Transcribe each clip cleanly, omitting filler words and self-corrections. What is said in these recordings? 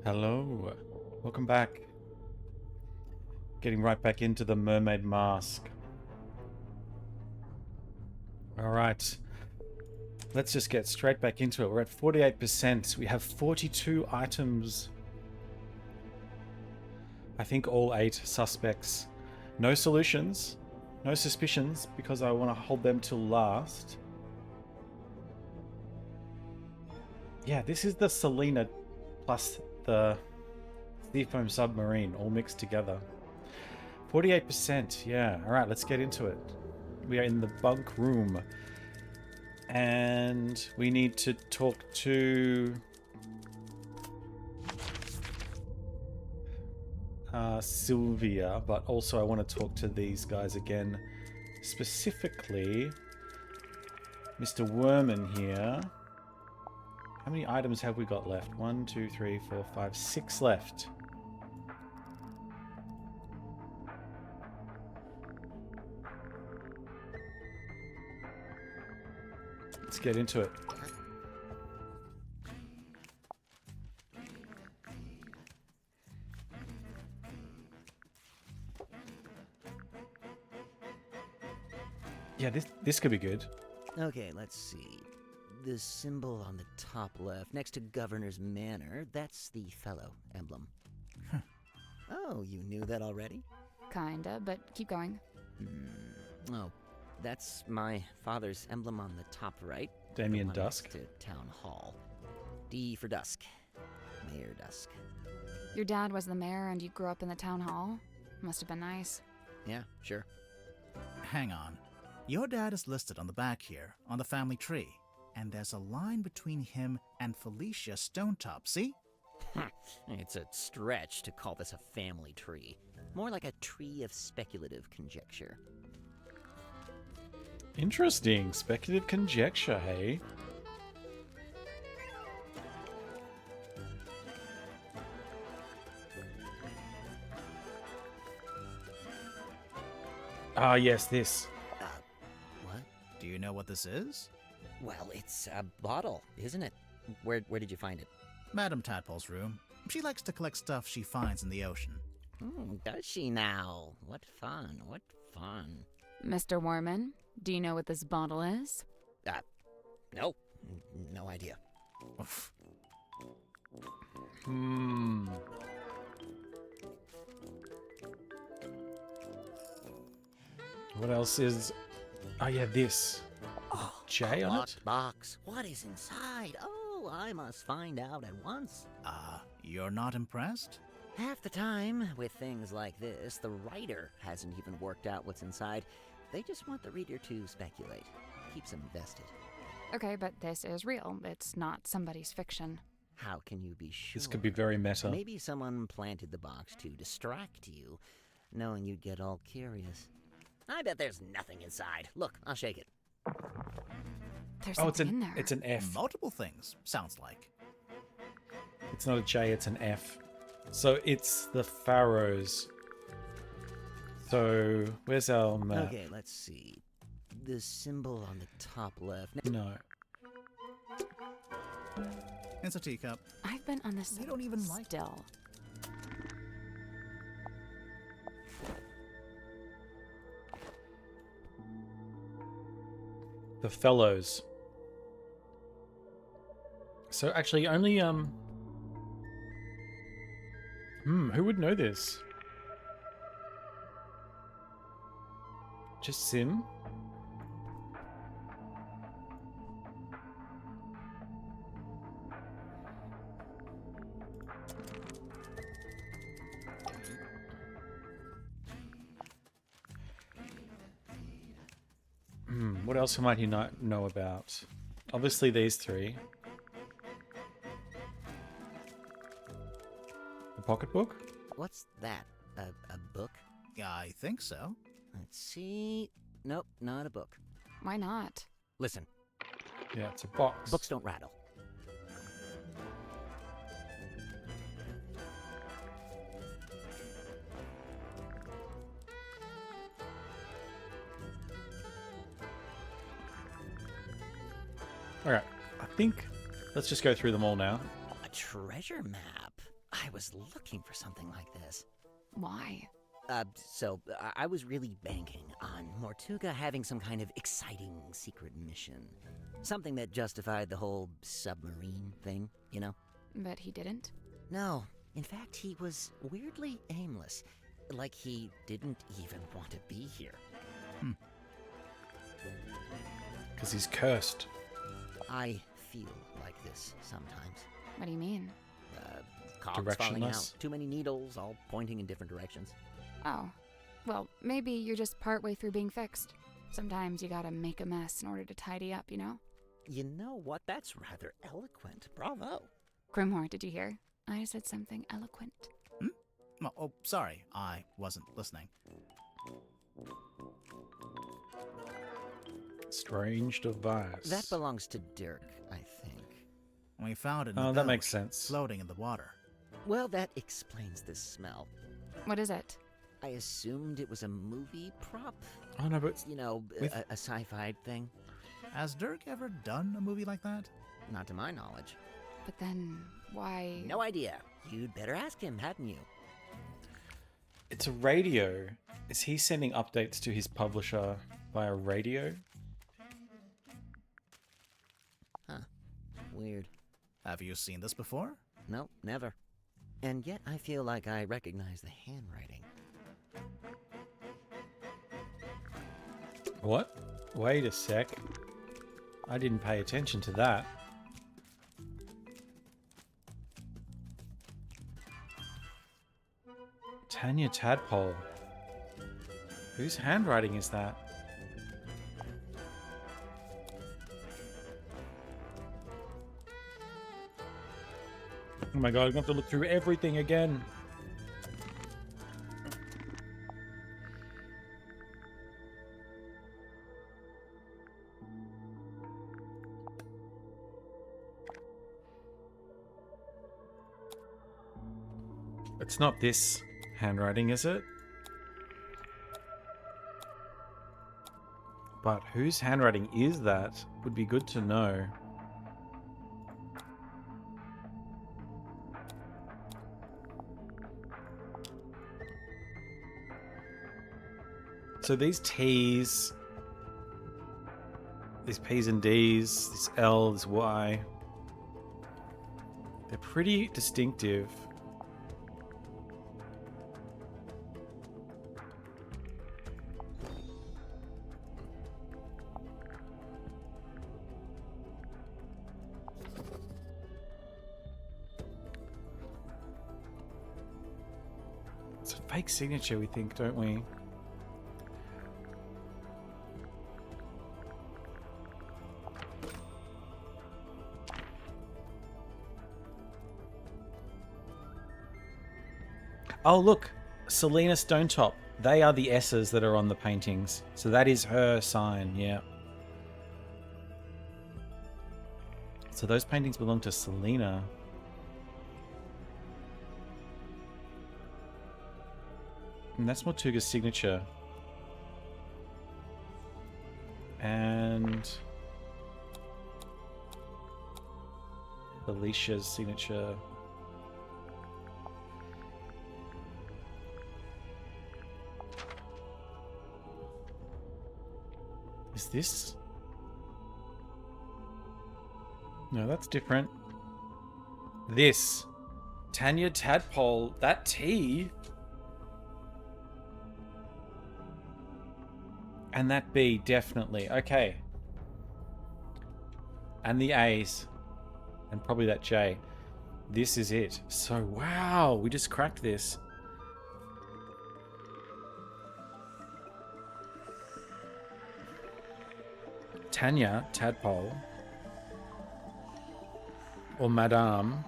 Hello, welcome back. Getting right back into the mermaid mask. Alright, let's just get straight back into it. We're at 48%. We have 42 items. I think all 8 suspects. No solutions, no suspicions, because I want to hold them till last. Yeah, this is the Selena plus the Seafoam Submarine all mixed together. 48%, yeah. Alright, let's get into it. We are in the bunk room. And we need to talk to Sylvia, but also I want to talk to these guys again. Specifically, Mr. Werman here. How many items have we got left? 1, 2, 3, 4, 5, 6 left. Let's get into it. Yeah, this could be good. Okay, let's see. The symbol on the top left, next to Governor's Manor, that's the fellow emblem. Oh, you knew that already? Kinda, but keep going. Oh, that's my father's emblem on the top right. Damien the one Dusk. next to Town Hall. D for Dusk. Mayor Dusk. Your dad was the mayor and you grew up in the town hall? Must have been nice. Yeah, sure. Hang on. Your dad is listed on the back here, on the family tree. And there's a line between him and Felicia Stonetop, see? It's a stretch to call this a family tree. More like a tree of speculative conjecture. Interesting. Speculative conjecture, hey? Ah, yes, this. What? Do you know what this is? Well, it's a bottle, isn't it? Where did you find it? Madam Tadpole's room. She likes to collect stuff she finds in the ocean. Does she now? What fun, what fun. Mr. Warman, do you know what this bottle is? No, no idea. What else is... Oh, yeah, this. Oh, J a on it? locked box. What is inside? Oh, I must find out at once. You're not impressed? Half the time, with things like this, the writer hasn't even worked out what's inside. They just want the reader to speculate. Keeps them invested. Okay, but this is real. It's not somebody's fiction. How can you be sure? This could be very meta. Maybe someone planted the box to distract you, knowing you'd get all curious. I bet there's nothing inside. Look, I'll shake it. There's Oh, it's something in there. it's an F. Multiple things, sounds like. It's not a J, it's an F. So it's the Pharaohs. So where's our map? Okay, let's see. The symbol on the top left. No. It's a teacup. I've been on this You don't even like still. The Fellows. So actually only who would know this? Just Sim? What else might he not know about? Obviously these three. The pocketbook? What's that? A book? I think so. Let's see. Nope, not a book. Why not? Listen, Yeah, it's a box. books don't rattle. Alright, I think let's just go through them all now. A treasure map? I was looking for something like this. Why? I was really banking on Mortuga having some kind of exciting secret mission. Something that justified the whole submarine thing, you know? But he didn't? No. In fact, he was weirdly aimless. Like he didn't even want to be here. Because he's cursed. I feel like this sometimes. What do you mean? Cogs falling out. Directionless? Too many needles, all pointing in different directions. Oh. Well, maybe you're just partway through being fixed. Sometimes you gotta make a mess in order to tidy up, you know? You know what? That's rather eloquent. Bravo. Grimhor, did you hear? I said something eloquent. Oh, sorry. I wasn't listening. Strange device. That belongs to Dirk, I think. We found it in Oh, the that bilge, makes sense. floating in the water. Well, that explains the smell. What is it? I assumed it was a movie prop. Oh, no, but You know, With- a sci-fi thing. Has Dirk ever done a movie like that? Not to my knowledge. But then, why? No idea. You'd better ask him, hadn't you? it's a radio. Is he sending updates to his publisher via radio? Weird. Have you seen this before? Nope, never. And yet I feel like I recognize the handwriting. What? Wait a sec. I didn't pay attention to that. Tanya Tadpole. Whose handwriting is that? Oh my god, I'm gonna have to look through everything again. It's not this handwriting, is it? But whose handwriting is that? Would be good to know. So these T's, these P's and D's, this L, this Y, they're pretty distinctive. It's a fake signature, we think, don't we? Oh, look. Selena Stonetop. They are the S's that are on the paintings. So that is her sign, yeah. So those paintings belong to Selena. And that's Mortuga's signature. And Alicia's signature. Is this? No, that's different. This. Tanya Tadpole. That T. And that B, definitely. Okay. And the A's. And probably that J. This is it. So, wow. We just cracked this. Tanya Tadpole. Or Madame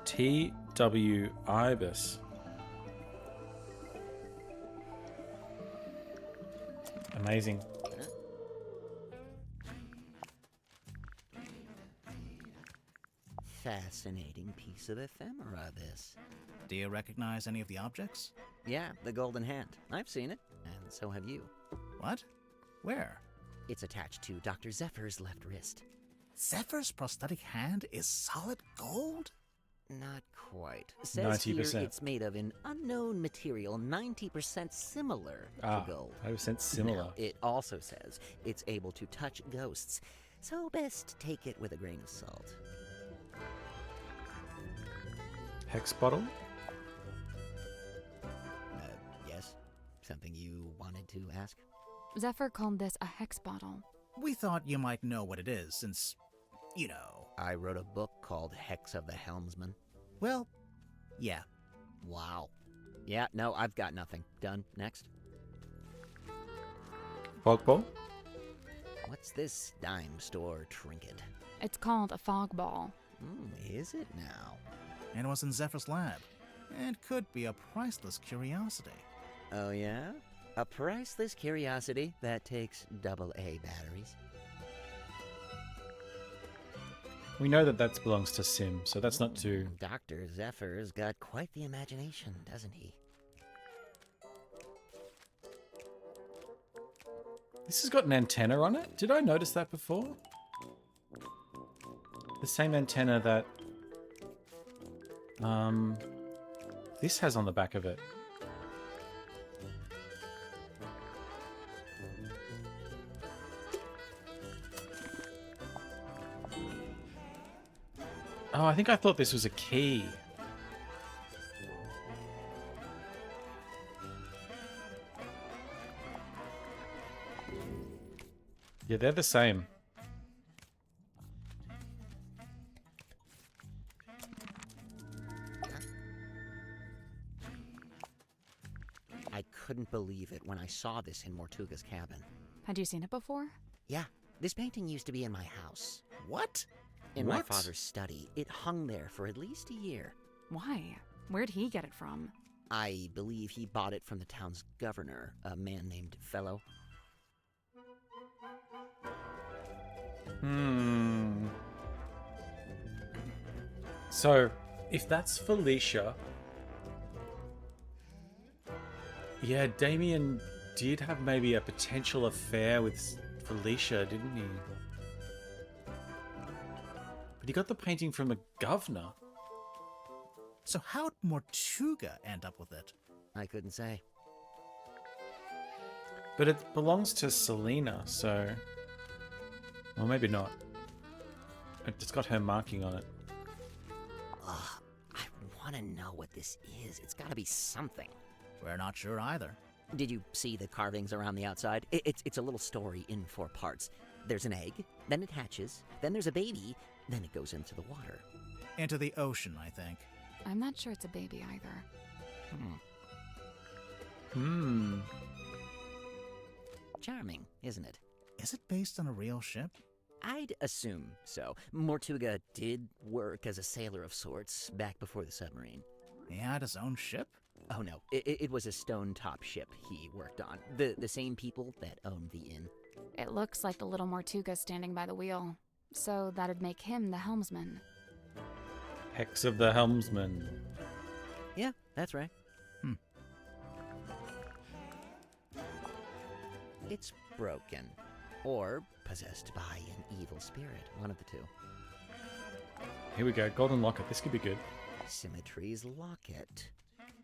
T.W. Ibis. Amazing. Fascinating piece of ephemera, this. Do you recognize any of the objects? Yeah, the golden hand. I've seen it, and so have you. What? Where? It's attached to Dr. Zephyr's left wrist. Zephyr's prosthetic hand is solid gold? Not quite. Says 90%. here it's made of an unknown material 90% similar to gold. 90% similar. Now, it also says it's able to touch ghosts, so best take it with a grain of salt. Hex bottle? Yes? Something you wanted to ask? Zephyr called this a hex bottle. We thought you might know what it is, since, you know. I wrote a book called Hex of the Helmsman. Well, yeah. Wow. Yeah, no, I've got nothing. Done. Next. Fog ball? What's this dime store trinket? It's called a fog ball. Is it now? It was in Zephyr's lab. It could be a priceless curiosity. Oh, yeah? A priceless curiosity that takes AA batteries. We know that belongs to Sim, so that's not too... Dr. Zephyr's got quite the imagination, doesn't he? This has got an antenna on it? Did I notice that before? The same antenna that... this has on the back of it. Oh, I think I thought this was a key. Yeah, they're the same. I couldn't believe it when I saw this in Mortuga's cabin. Had you seen it before? Yeah, this painting used to be in my house. What? In my What? father's study. It hung there for at least a year. Why? Where'd he get it from? I believe he bought it from the town's governor, a man named Fellow. So, if that's Felicia... Yeah, Damien did have maybe a potential affair with Felicia, didn't he? But he got the painting from a governor. So how'd Mortuga end up with it? I couldn't say. But it belongs to Selena, so... Well, maybe not. It's got her marking on it. Ugh, I want to know what this is. It's got to be something. We're not sure either. Did you see the carvings around the outside? It's a little story in 4 parts. There's an egg, then it hatches, then there's a baby, then it goes into the water. Into the ocean, I think. I'm not sure it's a baby either. Charming, isn't it? Is it based on a real ship? I'd assume so. Mortuga did work as a sailor of sorts back before the submarine. He had his own ship? Oh no, it was a stone-top ship he worked on. The same people that owned the inn. It looks like the little Mortuga standing by the wheel. So that'd make him the helmsman. Hex of the Helmsman. Yeah, that's right. It's broken. Or possessed by an evil spirit. One of the two. Here we go, golden locket. This could be good. Symmetry's locket.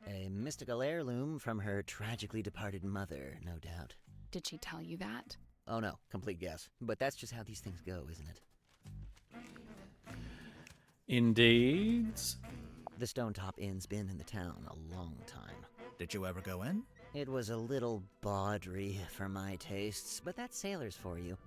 A mystical heirloom from her tragically departed mother, no doubt. Did she tell you that? Oh no, complete guess. But that's just how these things go, isn't it? Indeed. The Stone Top Inn's been in the town a long time. Did you ever go in? It was a little bawdry for my tastes, but that's sailors for you.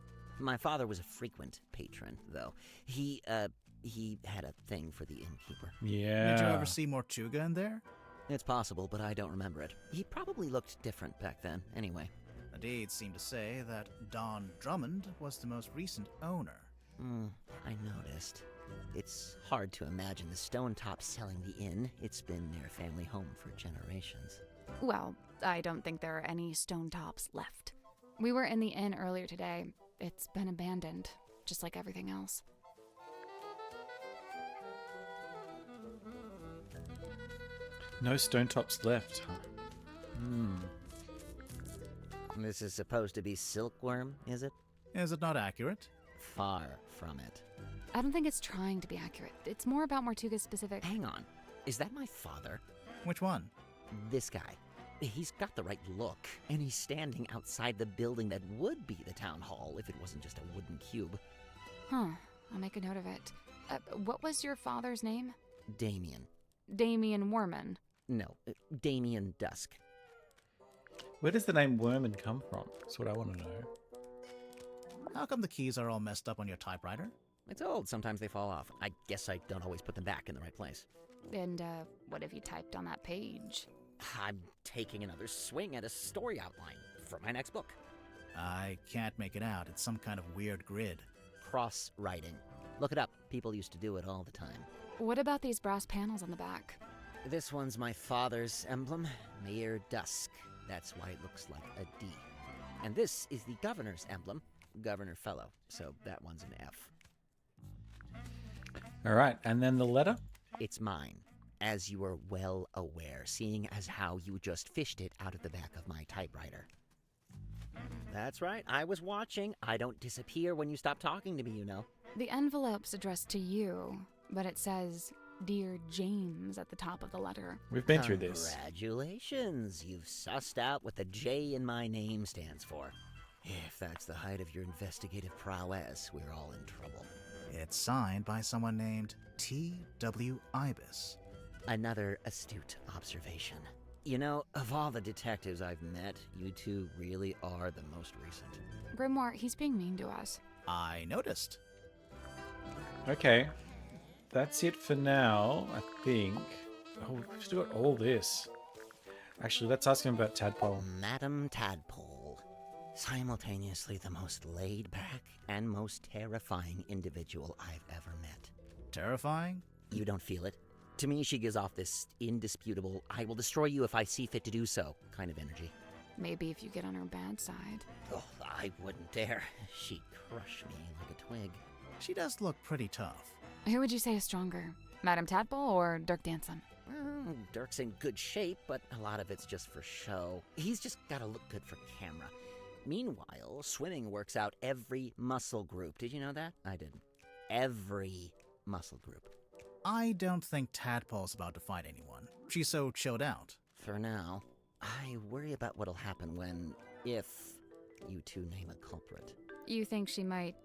My father was a frequent patron, though. He had a thing for the innkeeper. Yeah. Did you ever see Mortuga in there? It's possible, but I don't remember it. He probably looked different back then, anyway. The deeds seem to say that Don Drummond was the most recent owner. I noticed. It's hard to imagine the Stone Top selling the inn. It's been their family home for generations. Well, I don't think there are any stone tops left. We were in the inn earlier today. It's been abandoned, just like everything else. No stone tops left, huh? This is supposed to be silkworm, is it? Is it not accurate? Far from it. I don't think it's trying to be accurate. It's more about Mortuga's specific... Hang on. Is that my father? Which one? This guy. He's got the right look, and he's standing outside the building that would be the town hall if it wasn't just a wooden cube. Huh. I'll make a note of it. What was your father's name? Damien. Damien Worman. No, Damien Dusk. Where does the name Worman come from? That's what I want to know. How come the keys are all messed up on your typewriter? It's old. Sometimes they fall off. I guess I don't always put them back in the right place. And, what have you typed on that page? I'm taking another swing at a story outline for my next book. I can't make it out. It's some kind of weird grid. Cross-writing. Look it up. People used to do it all the time. What about these brass panels on the back? This one's my father's emblem, Mayor Dusk. That's why it looks like a D. And this is the governor's emblem, Governor Fellow. So that one's an F. All right, and then the letter? It's mine, as you are well aware, seeing as how you just fished it out of the back of my typewriter. That's right, I was watching. I don't disappear when you stop talking to me, you know. The envelope's addressed to you, but it says, Dear James at the top of the letter. We've been through this. Congratulations, you've sussed out what the J in my name stands for. If that's the height of your investigative prowess, we're all in trouble. It's signed by someone named T.W. Ibis. Another astute observation. You know, of all the detectives I've met, you two really are the most recent. Grimoire, he's being mean to us. I noticed. Okay. That's it for now, I think. Oh, we've still got all this. Actually, let's ask him about Tadpole. Madam Tadpole. Simultaneously the most laid-back and most terrifying individual I've ever met. Terrifying? You don't feel it? To me, she gives off this indisputable, I will destroy you if I see fit to do so kind of energy. Maybe if you get on her bad side. Oh, I wouldn't dare. She'd crush me like a twig. She does look pretty tough. Who would you say is stronger, Madame Tadpole or Dirk Danson? Well, Dirk's in good shape, but a lot of it's just for show. He's just gotta look good for camera. Meanwhile, swimming works out every muscle group. Did you know that? I didn't. Every muscle group. I don't think Tadpole's about to fight anyone. She's so chilled out. For now, I worry about what'll happen if you two name a culprit. You think she might,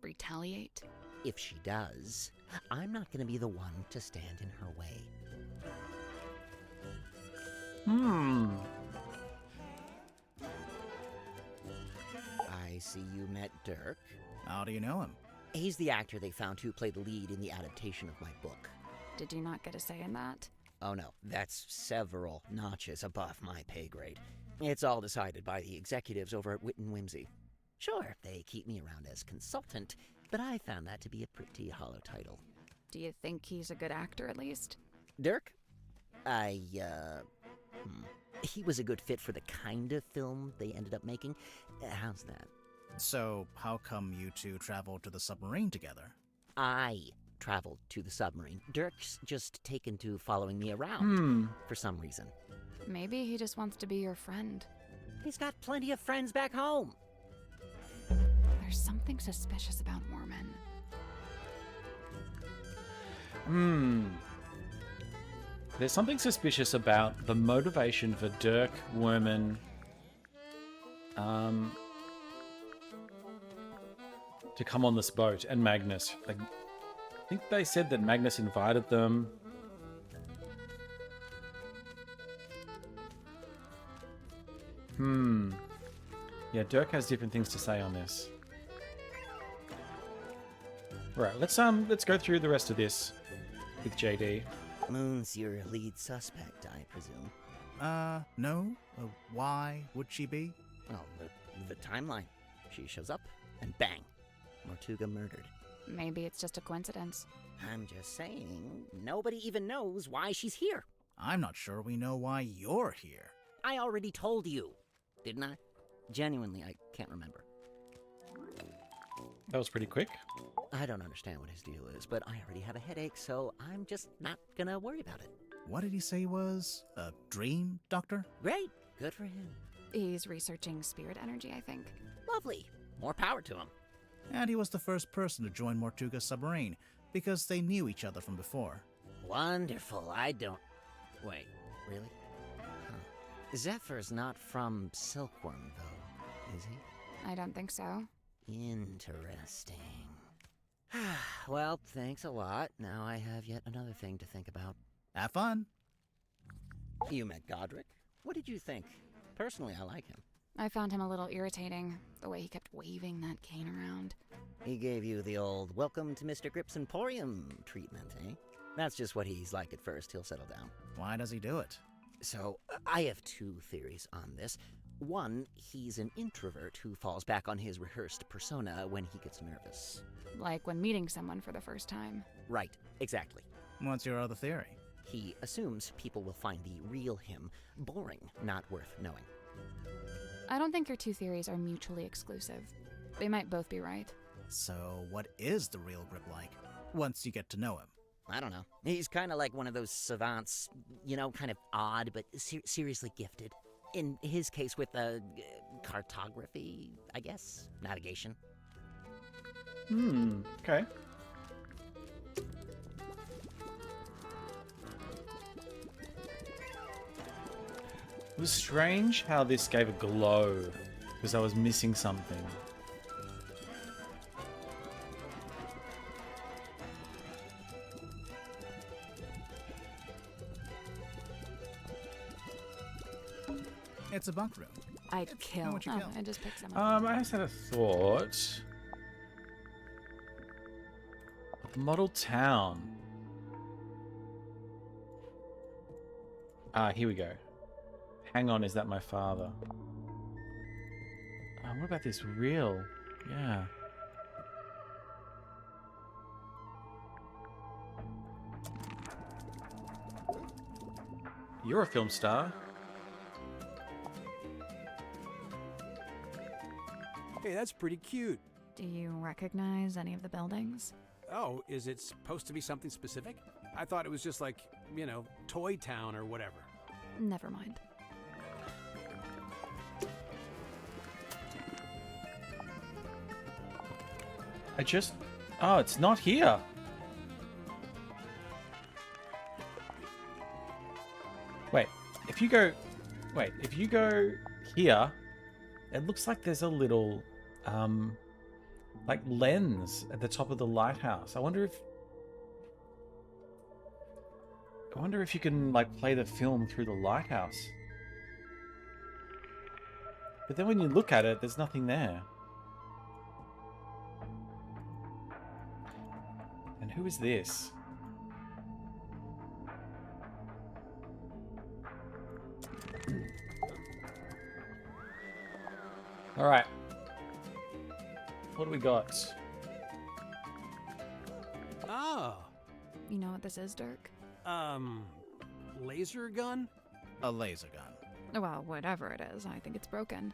retaliate? If she does, I'm not gonna be the one to stand in her way. I see you met Dirk. How do you know him? He's the actor they found who played the lead in the adaptation of my book. Did you not get a say in that? Oh no, that's several notches above my pay grade. It's all decided by the executives over at Wit and Whimsy. Sure, they keep me around as consultant, but I found that to be a pretty hollow title. Do you think he's a good actor, at least? Dirk? He was a good fit for the kind of film they ended up making. How's that? So, how come you two traveled to the submarine together? I traveled to the submarine. Dirk's just taken to following me around for some reason. Maybe he just wants to be your friend. He's got plenty of friends back home. There's something suspicious about Worman. There's something suspicious about the motivation for Dirk, Worman, to come on this boat, and Magnus. I think they said that Magnus invited them. Yeah, Dirk has different things to say on this. Alright, let's go through the rest of this with JD. Moon's your lead suspect, I presume. No. Why would she be? Oh, the timeline. She shows up, and bang, Mortuga murdered. Maybe it's just a coincidence. I'm just saying, nobody even knows why she's here. I'm not sure we know why you're here. I already told you, didn't I? Genuinely, I can't remember. That was pretty quick. I don't understand what his deal is, but I already have a headache, so I'm just not gonna worry about it. What did he say he was? A dream doctor? Great, good for him. He's researching spirit energy, I think. Lovely, more power to him. And he was the first person to join Mortuga's submarine, because they knew each other from before. Wonderful. I don't... Wait, really? Huh. Zephyr's not from Silkworm, though, is he? I don't think so. Interesting. Well, thanks a lot. Now I have yet another thing to think about. Have fun. You met Godric. What did you think? Personally, I like him. I found him a little irritating, the way he kept waving that cane around. He gave you the old welcome to Mr. Grip's Emporium treatment, eh? That's just what he's like at first. He'll settle down. Why does he do it? So, I have two theories on this. One, he's an introvert who falls back on his rehearsed persona when he gets nervous. Like when meeting someone for the first time. Right, exactly. What's your other theory? He assumes people will find the real him boring, not worth knowing. I don't think your two theories are mutually exclusive. They might both be right. So, what is the real Grip like, once you get to know him? I don't know. He's kind of like one of those savants, you know, kind of odd, but seriously gifted. In his case with cartography, I guess? Navigation. Okay. It was strange how this gave a glow, because I was missing something. It's a bunk room. I'd kill. what you kill. I just picked some up. I just had a thought. Model town. Here we go. Hang on, is that my father? What about this reel? Yeah. You're a film star. Hey, that's pretty cute. Do you recognize any of the buildings? Oh, is it supposed to be something specific? I thought it was just like, you know, Toy Town or whatever. Never mind. Oh, it's not here. Wait, if you go here, it looks like there's a little, like lens at the top of the lighthouse. I wonder if you can, like, play the film through the lighthouse. But then when you look at it, there's nothing there. And who is this? All right. What do we got? Oh, You know what this is, Dirk? laser gun? A laser gun. Well, whatever it is, I think it's broken.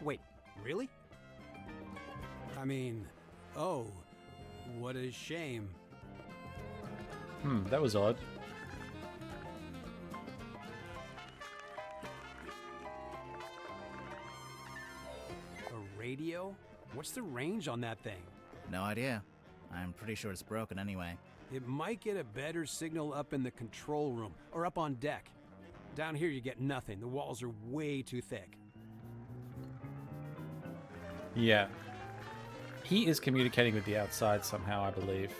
Wait, really? I mean, oh, what a shame. That was odd. A radio? What's the range on that thing? No idea. I'm pretty sure it's broken anyway. It might get a better signal up in the control room or up on deck. Down here you get nothing. The walls are way too thick. Yeah. He is communicating with the outside somehow, I believe.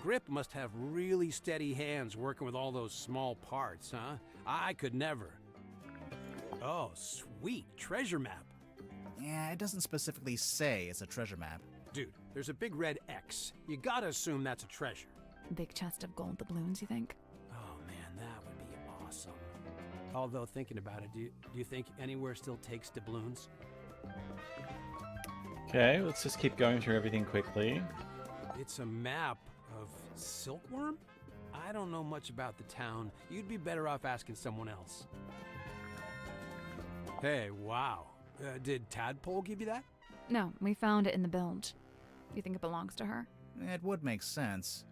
Grip must have really steady hands working with all those small parts, huh? I could never. Oh, sweet. Treasure map. Yeah, it doesn't specifically say it's a treasure map. Dude, there's a big red X. You gotta assume that's a treasure. Big chest of gold doubloons, you think? Oh man, that would be awesome. Although thinking about it, do you think anywhere still takes doubloons? Okay, let's just keep going through everything quickly. It's a map of Silkworm? I don't know much about the town. You'd be better off asking someone else. Hey, wow. Did Tadpole give you that? No, we found it in the bilge. You think it belongs to her? It would make sense.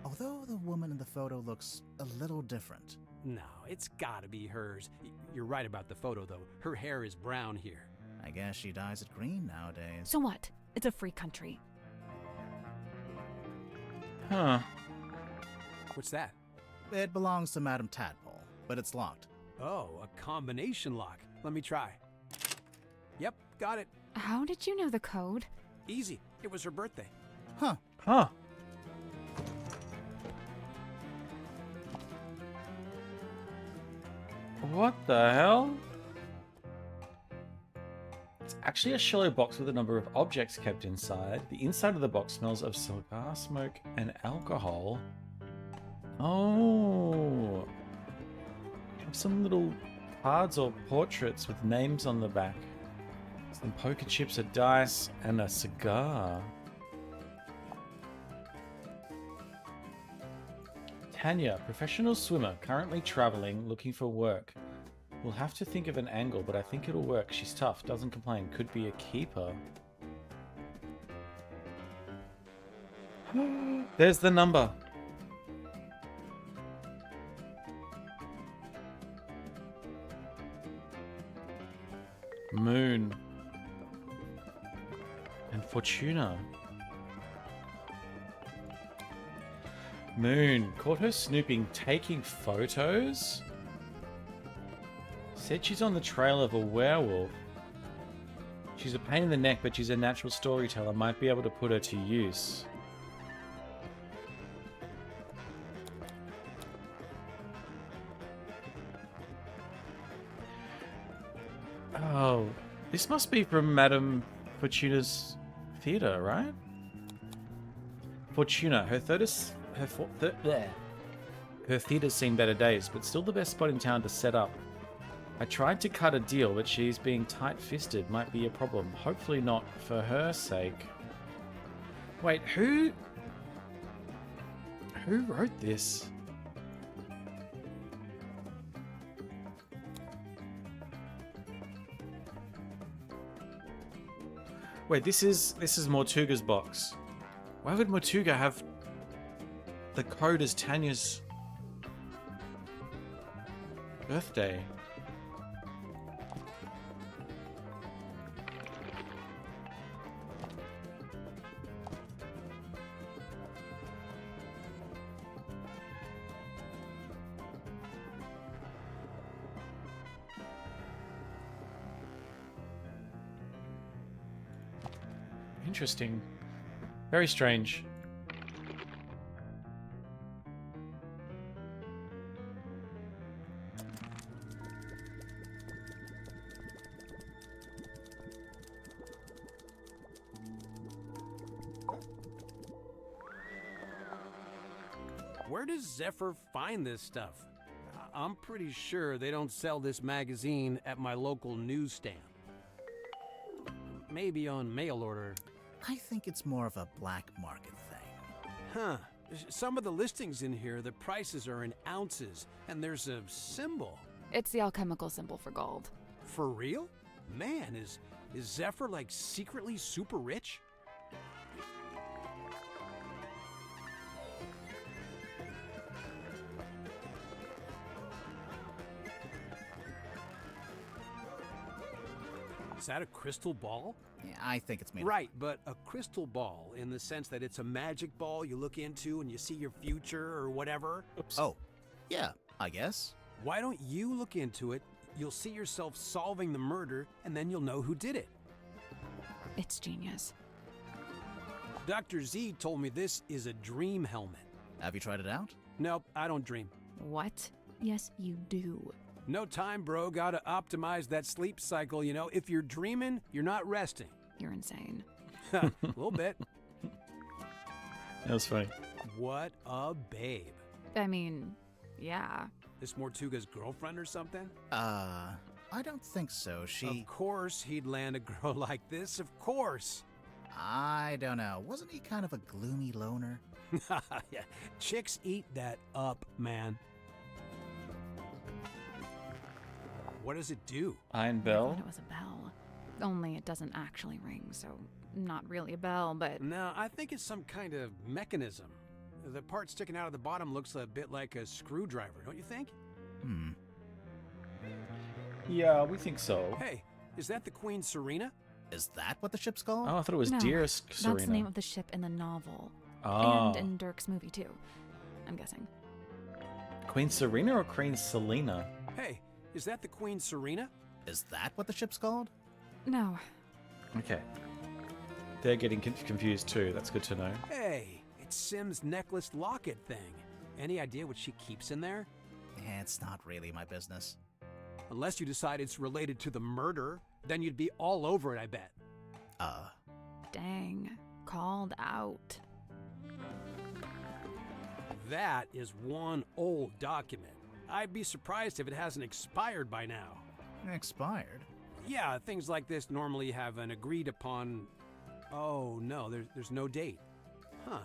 Although the woman in the photo looks a little different. No, it's gotta be hers. You're right about the photo, though. Her hair is brown here. I guess she dyes it green nowadays. So what? It's a free country. Huh. What's that? It belongs to Madame Tadpole, but it's locked. Oh, a combination lock. Let me try. Yep, got it. How did you know the code? Easy. It was her birthday. Huh. Huh. What the hell? It's actually a shallow box with a number of objects kept inside. The inside of the box smells of cigar smoke and alcohol. Oh. Some little cards or portraits with names on the back. Some poker chips, a dice, and a cigar. Tanya, professional swimmer, currently traveling, looking for work. We'll have to think of an angle, but I think it'll work. She's tough, doesn't complain, could be a keeper. There's the number. Moon. And Fortuna. Moon. Caught her snooping, taking photos? Said she's on the trail of a werewolf. She's a pain in the neck, but she's a natural storyteller. Might be able to put her to use. Oh, this must be from Madame Fortuna's theatre, right? Fortuna, her theatre's seen better days, but still the best spot in town to set up. I tried to cut a deal, but she's being tight-fisted. Might be a problem. Hopefully not for her sake. Wait, who wrote this? Wait, this is Mortuga's box. Why would Mortuga have the code as Tanya's birthday? Interesting. Very strange. Where does Zephyr find this stuff? I'm pretty sure they don't sell this magazine at my local newsstand. Maybe on mail order. I think it's more of a black market thing. Huh. Some of the listings in here, the prices are in ounces, and there's a symbol. It's the alchemical symbol for gold. For real? Man, is Zephyr like secretly super rich? Is that a crystal ball? Yeah, I think it's made Right, but a crystal ball in the sense that it's a magic ball you look into and you see your future or whatever. Oops. Oh, yeah, I guess. Why don't you look into it? You'll see yourself solving the murder and then you'll know who did it. It's genius. Dr. Z told me this is a dream helmet. Have you tried it out? Nope, I don't dream. What? Yes, you do. No time, bro. Gotta optimize that sleep cycle, you know? If you're dreaming, you're not resting. You're insane. A little bit. That was funny. What a babe. I mean, yeah. This Mortuga's girlfriend or something? I don't think so. Of course he'd land a girl like this, of course. I don't know. Wasn't he kind of a gloomy loner? Yeah, chicks eat that up, man. What does it do? Iron I Bell. thought it was a bell. Only it doesn't actually ring, so not really a bell, but No, I think it's some kind of mechanism. The part sticking out of the bottom looks a bit like a screwdriver, don't you think? Yeah, we think so. Hey, is that the Queen Serena? Is that what the ship's called? Oh, I thought it was No, Dearest Serena. That's the name of the ship in the novel. Oh. And in Dirk's movie, too. I'm guessing. Queen Serena or Queen Selena? Hey, is that the Queen Serena? Is that what the ship's called? No. Okay. They're getting confused too. That's good to know. Hey, it's Sim's necklace locket thing. Any idea what she keeps in there? It's not really my business. Unless you decide it's related to the murder, then you'd be all over it, I bet. Dang. Called out. That is one old document. I'd be surprised if it hasn't expired by now. Expired? Yeah, things like this normally have an agreed upon... Oh, no, there's no date. Huh.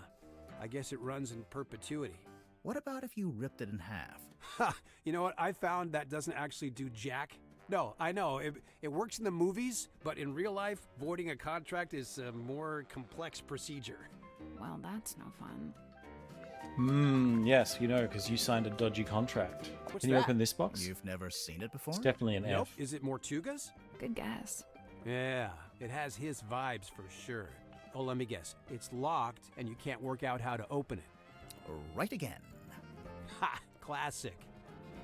I guess it runs in perpetuity. What about if you ripped it in half? Ha! You know what? I found that doesn't actually do jack. No, I know. It works in the movies, but in real life, voiding a contract is a more complex procedure. Well, that's no fun. Yes, you know, because you signed a dodgy contract. What's Can you that? open this box? You've never seen it before? It's definitely an Nope. F. Is it Mortuga's? Good guess. Yeah, it has his vibes for sure. Oh, let me guess. It's locked, and you can't work out how to open it. Right again. Ha! Classic.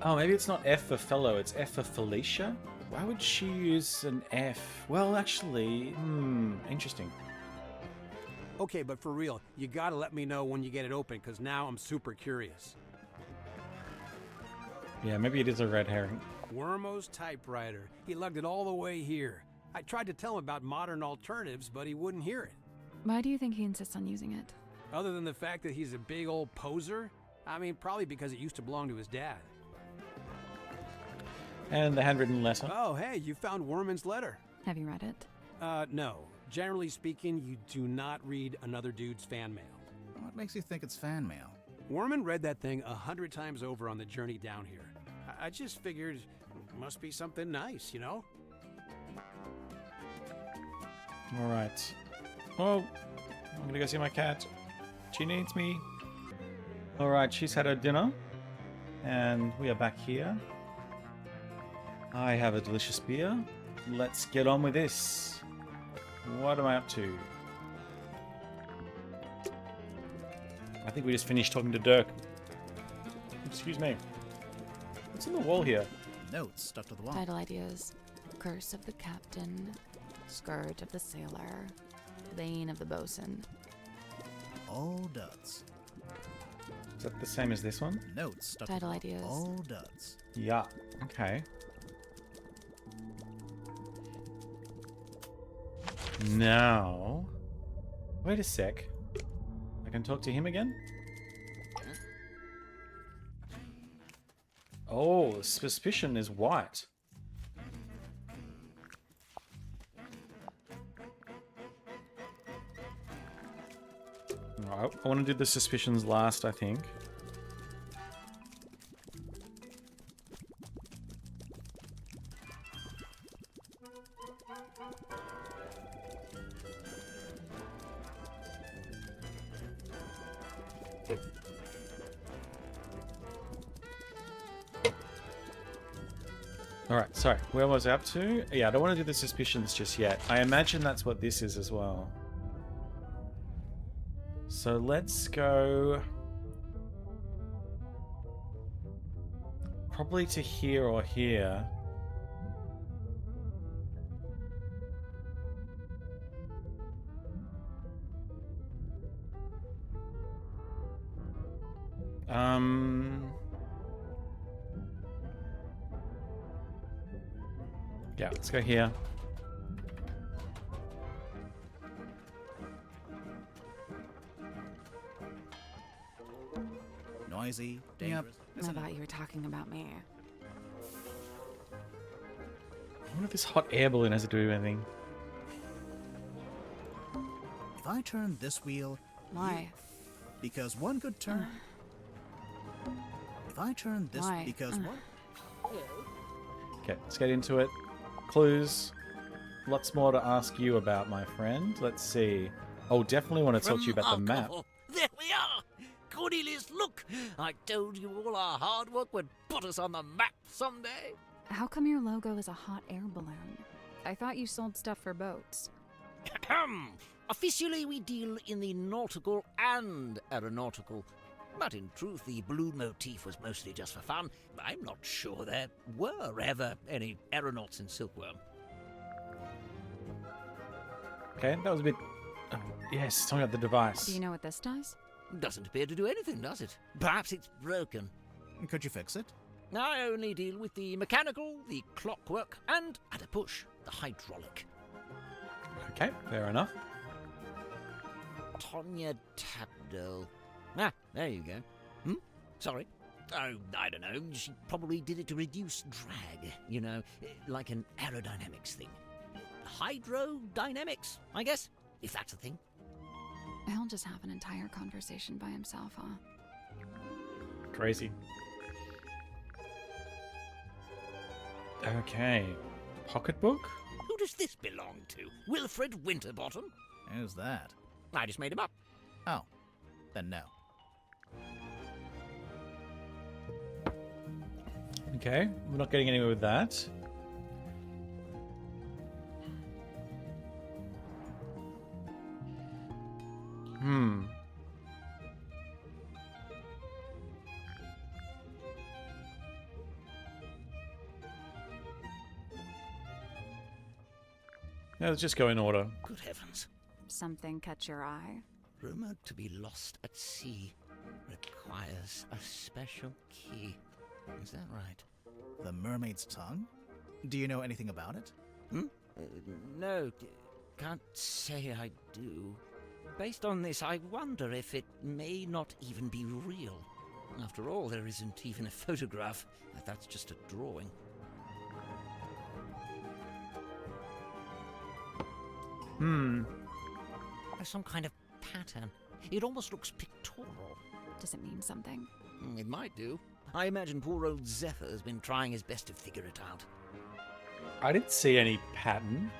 Oh, maybe it's not F for fellow, it's F for Felicia? Why would she use an F? Well, actually, interesting. Okay, but for real, you gotta let me know when you get it open, because now I'm super curious. Yeah, maybe it is a red herring. Wormo's typewriter. He lugged it all the way here. I tried to tell him about modern alternatives, but he wouldn't hear it. Why do you think he insists on using it? Other than the fact that he's a big old poser? I mean, probably because it used to belong to his dad. And the handwritten letter. Oh, hey, you found Worman's letter. Have you read it? No. Generally speaking, you do not read another dude's fan mail. What makes you think it's fan mail? Worman read that thing 100 times over on the journey down here. I just figured it must be something nice, you know? Alright. Oh, I'm gonna go see my cat. She needs me. Alright, she's had her dinner. And we are back here. I have a delicious beer. Let's get on with this. What am I up to? I think we just finished talking to Dirk. Excuse me. What's on the wall here? Notes stuck to the wall. Title ideas. Curse of the Captain. Scourge of the Sailor. Bane of the Bosun. All duds. Is that the same as this one? Notes stuck Title to the wall. ideas. All duds. Yeah. Okay. Now... Wait a sec. I can talk to him again? Oh, suspicion is white. I want to do the suspicions last, I think. Alright, sorry. Where was I up to? Yeah, I don't want to do the suspicions just yet. I imagine that's what this is as well. So let's go... Probably to here or here. Yeah, let's go here. Noisy, dangerous. I Isn't it? thought you were talking about me. I wonder if this hot air balloon has to do with anything. If I turn this wheel, Why? because one good turn. If I turn this, Why? because one. Okay, let's get into it. Clues. Lots more to ask you about, my friend. Let's see. Oh, definitely want to talk to you about the map. Remarkable. There we are! Cornelius, look! I told you all our hard work would put us on the map someday. How come your logo is a hot air balloon? I thought you sold stuff for boats. Officially, we deal in the nautical and aeronautical. But in truth, the balloon motif was mostly just for fun. I'm not sure there were ever any aeronauts in Silkworm. Okay, that was a bit... Oh, yes, something about the device. Do you know what this does? Doesn't appear to do anything, does it? Perhaps it's broken. Could you fix it? I only deal with the mechanical, the clockwork, and, at a push, the hydraulic. Okay, fair enough. Tonya Tabdo. There you go. Sorry. Oh, I don't know. She probably did it to reduce drag, you know, like an aerodynamics thing. Hydrodynamics, I guess, if that's a thing. He'll just have an entire conversation by himself, huh? Crazy. Okay. Pocketbook? Who does this belong to? Wilfred Winterbottom? Who's that? I just made him up. Oh, then no. Okay, we're not getting anywhere with that. Yeah, let's just go in order. Good heavens. Something catch your eye? Rumored to be lost at sea requires a special key. Is that right? The mermaid's tongue? Do you know anything about it? No, can't say I do. Based on this, I wonder if it may not even be real. After all, there isn't even a photograph. That's just a drawing. There's some kind of pattern. It almost looks pictorial. Does it mean something? It might do. I imagine poor old Zephyr has been trying his best to figure it out. I didn't see any pattern.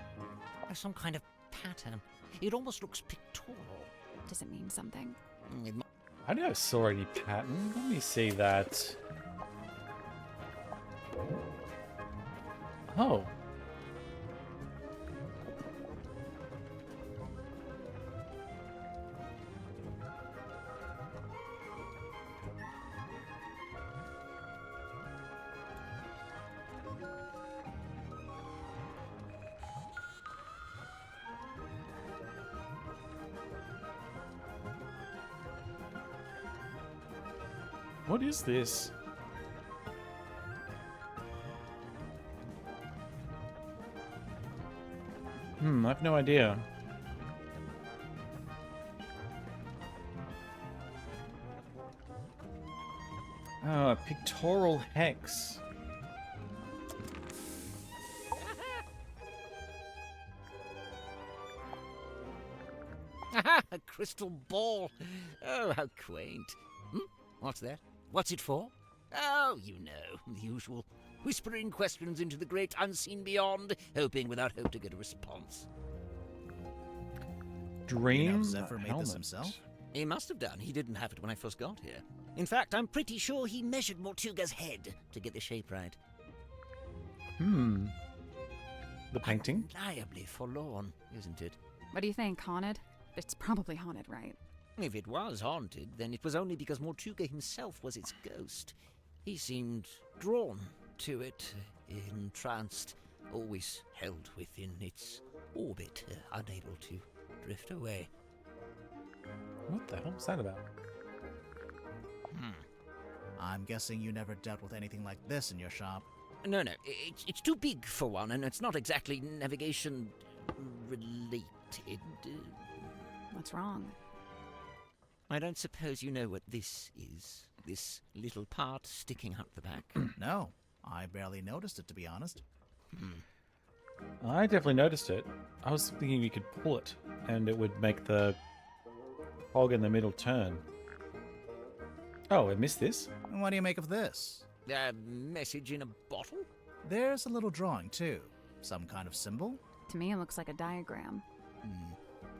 There's some kind of pattern. It almost looks pictorial. Does it mean something? It might. I never saw any pattern. Let me see that. Oh. What is this? I have no idea. Oh, a pictorial hex. A crystal ball. Oh, how quaint. What's that? What's it for? Oh, you know, the usual. Whispering questions into the great unseen beyond, hoping without hope to get a response. Dream You know Zephyr made helmet. this himself? He must have done. He didn't have it when I first got here. In fact, I'm pretty sure he measured Mortuga's head to get the shape right. The painting? Undeniably forlorn, isn't it? What do you think, haunted? It's probably haunted, right? If it was haunted, then it was only because Mortuga himself was its ghost. He seemed drawn to it, entranced, always held within its orbit, unable to drift away. What the hell was that about? I'm guessing you never dealt with anything like this in your shop. No, it's too big for one, and it's not exactly navigation related. What's wrong? I don't suppose you know what this is. This little part sticking out the back. No, I barely noticed it, to be honest. I definitely noticed it. I was thinking you could pull it and it would make the hog in the middle turn. Oh, I missed this. And what do you make of this? A message in a bottle? There's a little drawing, too. Some kind of symbol? To me, it looks like a diagram.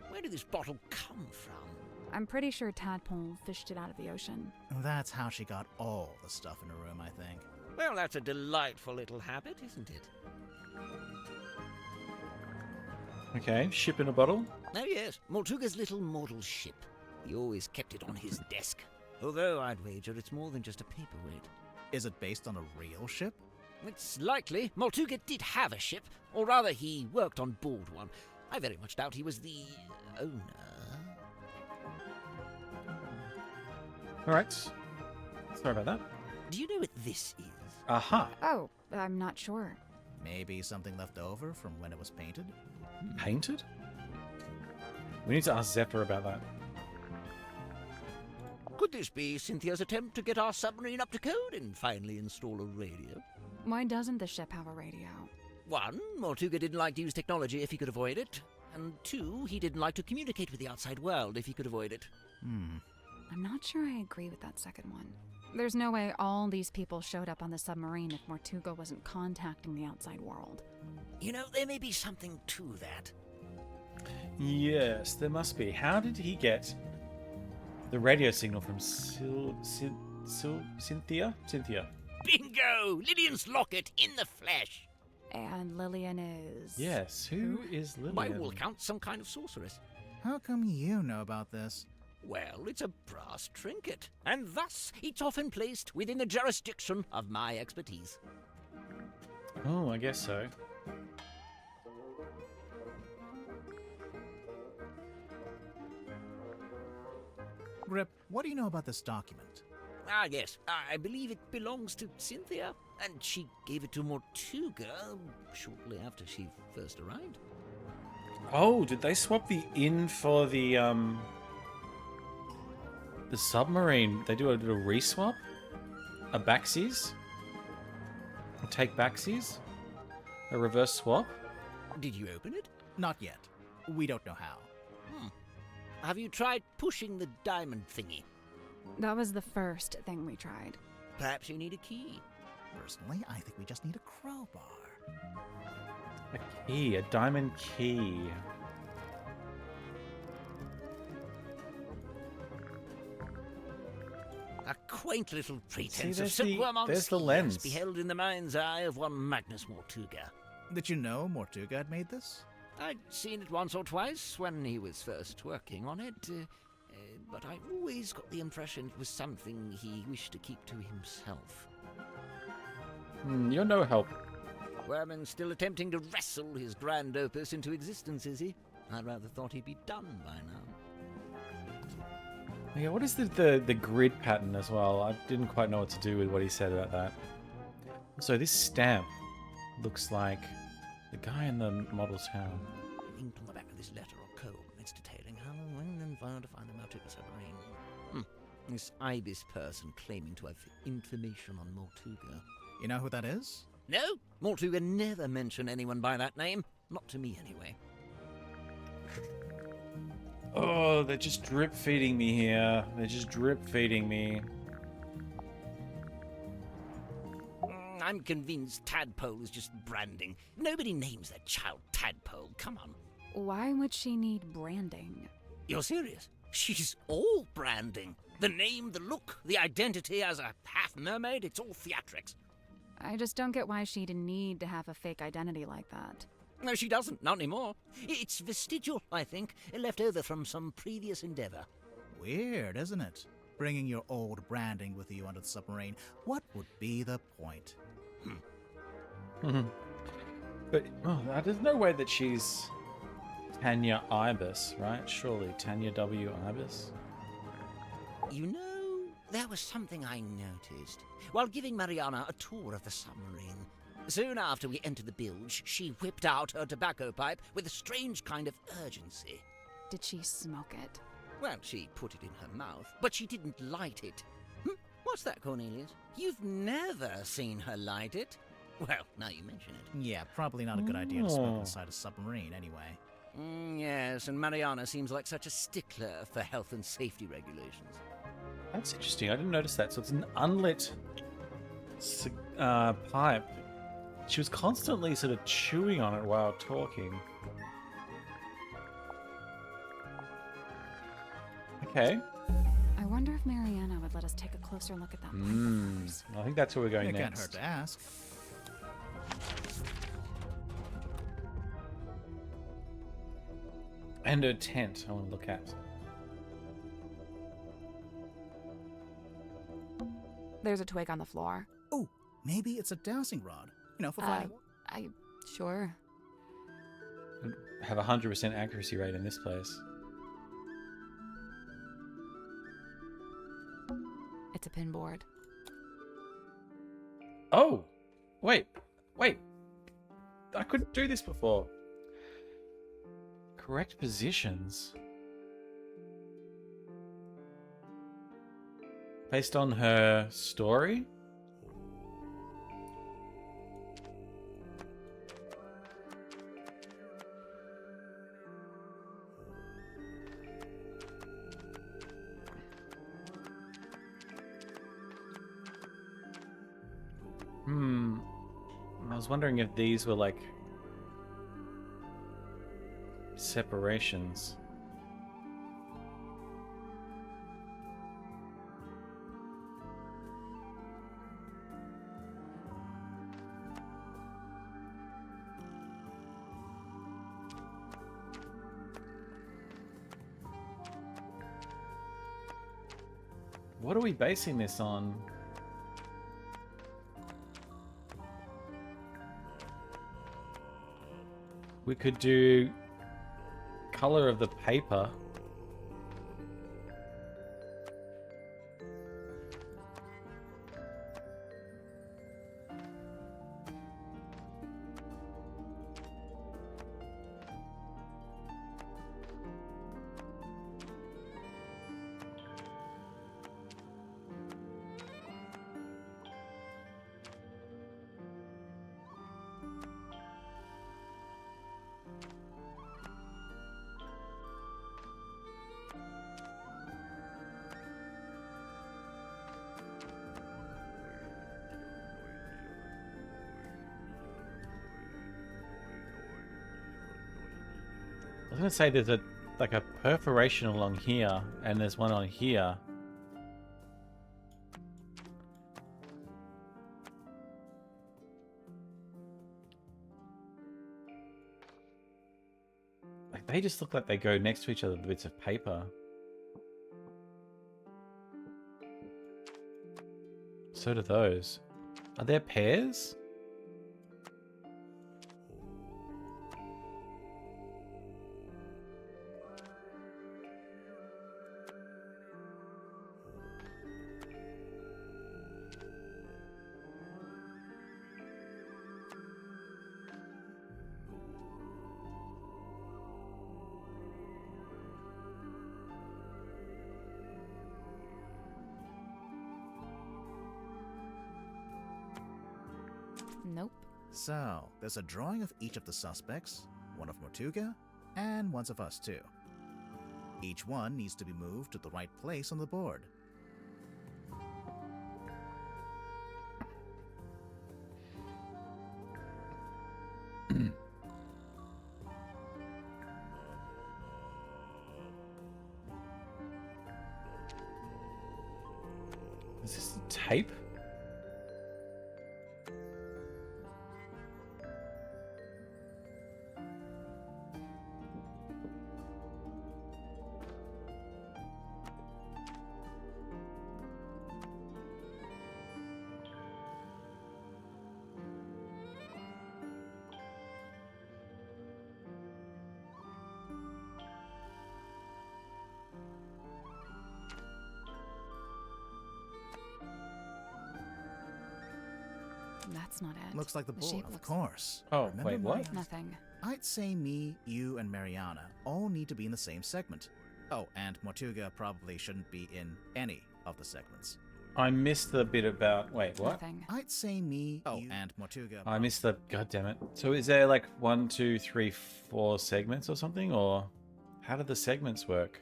Where did this bottle come from? I'm pretty sure Tadpole fished it out of the ocean. That's how she got all the stuff in her room, I think. Well, that's a delightful little habit, isn't it? Okay, ship in a bottle. Oh, yes. Mortuga's little model ship. He always kept it on his desk. Although I'd wager it's more than just a paperweight. Is it based on a real ship? It's likely. Mortuga did have a ship, or rather, he worked on board one. I very much doubt he was the owner. All right. Sorry about that. Do you know what this is? Aha. Oh, I'm not sure. Maybe something left over from when it was painted? Painted? We need to ask Zephyr about that. Could this be Cynthia's attempt to get our submarine up to code and finally install a radio? Why doesn't the ship have a radio? 1, Mortuga didn't like to use technology if he could avoid it. And 2, he didn't like to communicate with the outside world if he could avoid it. I'm not sure I agree with that second one. There's no way all these people showed up on the submarine if Mortuga wasn't contacting the outside world. You know, there may be something to that. Yes, there must be. How did he get the radio signal from Cynthia? Cynthia. Bingo! Lydian's locket in the flesh! And Lillian is... Yes, who is Lillian? By all accounts, some kind of sorceress. How come you know about this? Well, it's a brass trinket, and thus it's often placed within the jurisdiction of my expertise. Oh, I guess so. Grip, what do you know about this document? Ah, yes, I believe it belongs to Cynthia, and she gave it to Mortuga shortly after she first arrived. Oh, did they swap the inn for the submarine? They do a little reswap? A backsies? A take backsies? A reverse swap? Did you open it? Not yet. We don't know how. Have you tried pushing the diamond thingy? That was the first thing we tried. Perhaps you need a key. Personally, I think we just need a crowbar. A key, a diamond key. A quaint little pretense See, of silkworm on there's the skis lens. beheld in the mind's eye of one Magnus Mortuga. Did you know Mortuga had made this? I'd seen it once or twice when he was first working on it, but I always got the impression it was something he wished to keep to himself. You're no help. Werman's still attempting to wrestle his grand opus into existence, is he? I rather thought he'd be done by now. Yeah, what is the grid pattern as well? I didn't quite know what to do with what he said about that. So this stamp looks like the guy in the model town. Inked on the back of this letter or code, it's detailing how when and where to find the Mortuga submarine. This Ibis person claiming to have information on Mortuga. You know who that is? No, Mortuga never mentioned anyone by that name. Not to me, anyway. Oh, they're just drip feeding me here. They're just drip feeding me. I'm convinced Tadpole is just branding. Nobody names their child Tadpole. Come on. Why would she need branding? You're serious? She's all branding. The name, the look, the identity as a half mermaid, it's all theatrics. I just don't get why she'd need to have a fake identity like that. No, she doesn't. Not anymore. It's vestigial, I think, left over from some previous endeavor. Weird, isn't it? Bringing your old branding with you onto the submarine. What would be the point? But there's no way that she's Tanya Ibis, right? Surely Tanya W. Ibis. You know, there was something I noticed while giving Mariana a tour of the submarine. Soon after we entered the bilge, she whipped out her tobacco pipe with a strange kind of urgency. Did she smoke it? Well, she put it in her mouth, but she didn't light it. What's that, Cornelius? You've never seen her light it? Well, now you mention it. Yeah, probably not a good idea to smoke inside a submarine anyway. Yes, and Mariana seems like such a stickler for health and safety regulations. That's interesting. I didn't notice that. So it's an unlit pipe. She was constantly sort of chewing on it while talking. Okay. I wonder if Mariana would let us take a closer look at that pipe of hers. I think that's where we're going It can't next. hurt to ask. And her tent, I want to look at. There's a twig on the floor. Oh, maybe it's a dowsing rod. You know, for finding. Sure. Have a 100% accuracy rate in this place. It's a pinboard. Oh! Wait. I couldn't do this before. Correct positions. Based on her story? I was wondering if these were like separations. What are we basing this on? We could do color of the paper. I was gonna say there's a like a perforation along here, and there's one on here. Like they just look like they go next to each other, the bits of paper. So do those. Are there pairs? Nope. So, there's a drawing of each of the suspects, one of Mortuga, and one of us too. Each one needs to be moved to the right place on the board. Is this tape? That's not it. Looks like the The board, shape of looks- course. Oh, Remember wait, what? Mariana? Nothing. I'd say me, you, and Mariana all need to be in the same segment. Oh, and Mortuga probably shouldn't be in any of the segments. I missed the bit about. Wait, what? Nothing. I'd say me, you, and Mortuga. I missed the. God damn it! So is there like 1, 2, 3, 4 segments or something, or how do the segments work?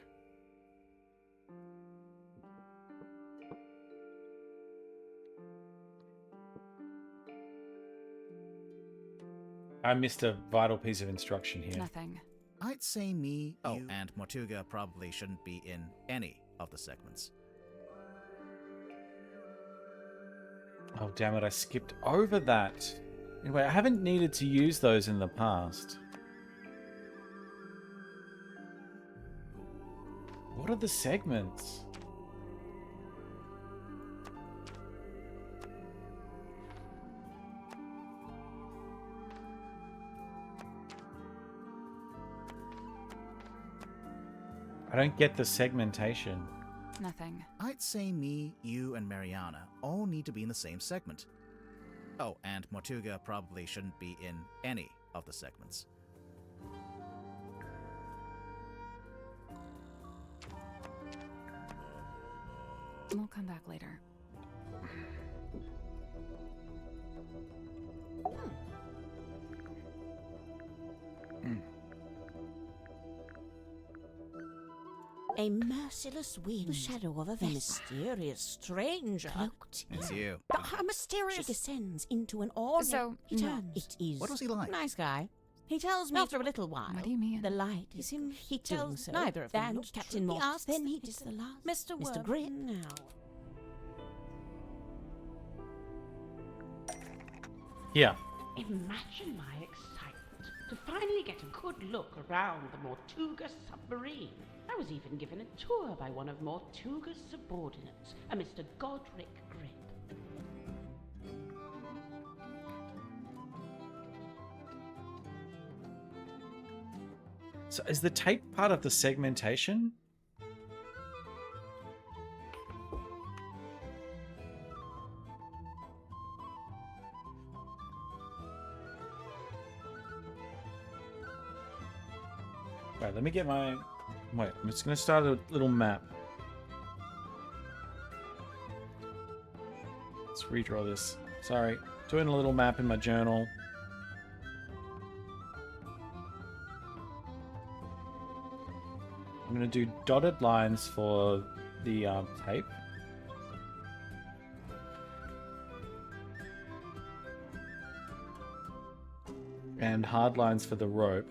I missed a vital piece of instruction here. Nothing. I'd say me, you, and Mortuga probably shouldn't be in any of the segments. Oh, damn it, I skipped over that. Anyway, I haven't needed to use those in the past. What are the segments? I don't get the segmentation. Nothing. I'd say me, you, and Mariana all need to be in the same segment. Oh, and Mortuga probably shouldn't be in any of the segments. We'll come back later. A merciless wind, the shadow of a mysterious stranger, cloaked. It's you. But how mysterious! She descends into an organ. So, he turns. It is. What was he like? Nice guy. He tells me after a little while. What do you mean? The light is him. He tells so. neither of them. And Looked Captain Morse. asks Then them he if does it's the last. Mr. Mr. Worm. Grip now. Yeah. Imagine my excitement to finally get a good look around the Mortuga submarine. I was even given a tour by one of Mortuga's subordinates, a Mr. Godric Grip. So is the tape part of the segmentation? Right, let me get my... Wait, I'm just going to start a little map. Let's redraw this. Sorry, doing a little map in my journal. I'm going to do dotted lines for the tape. And hard lines for the rope.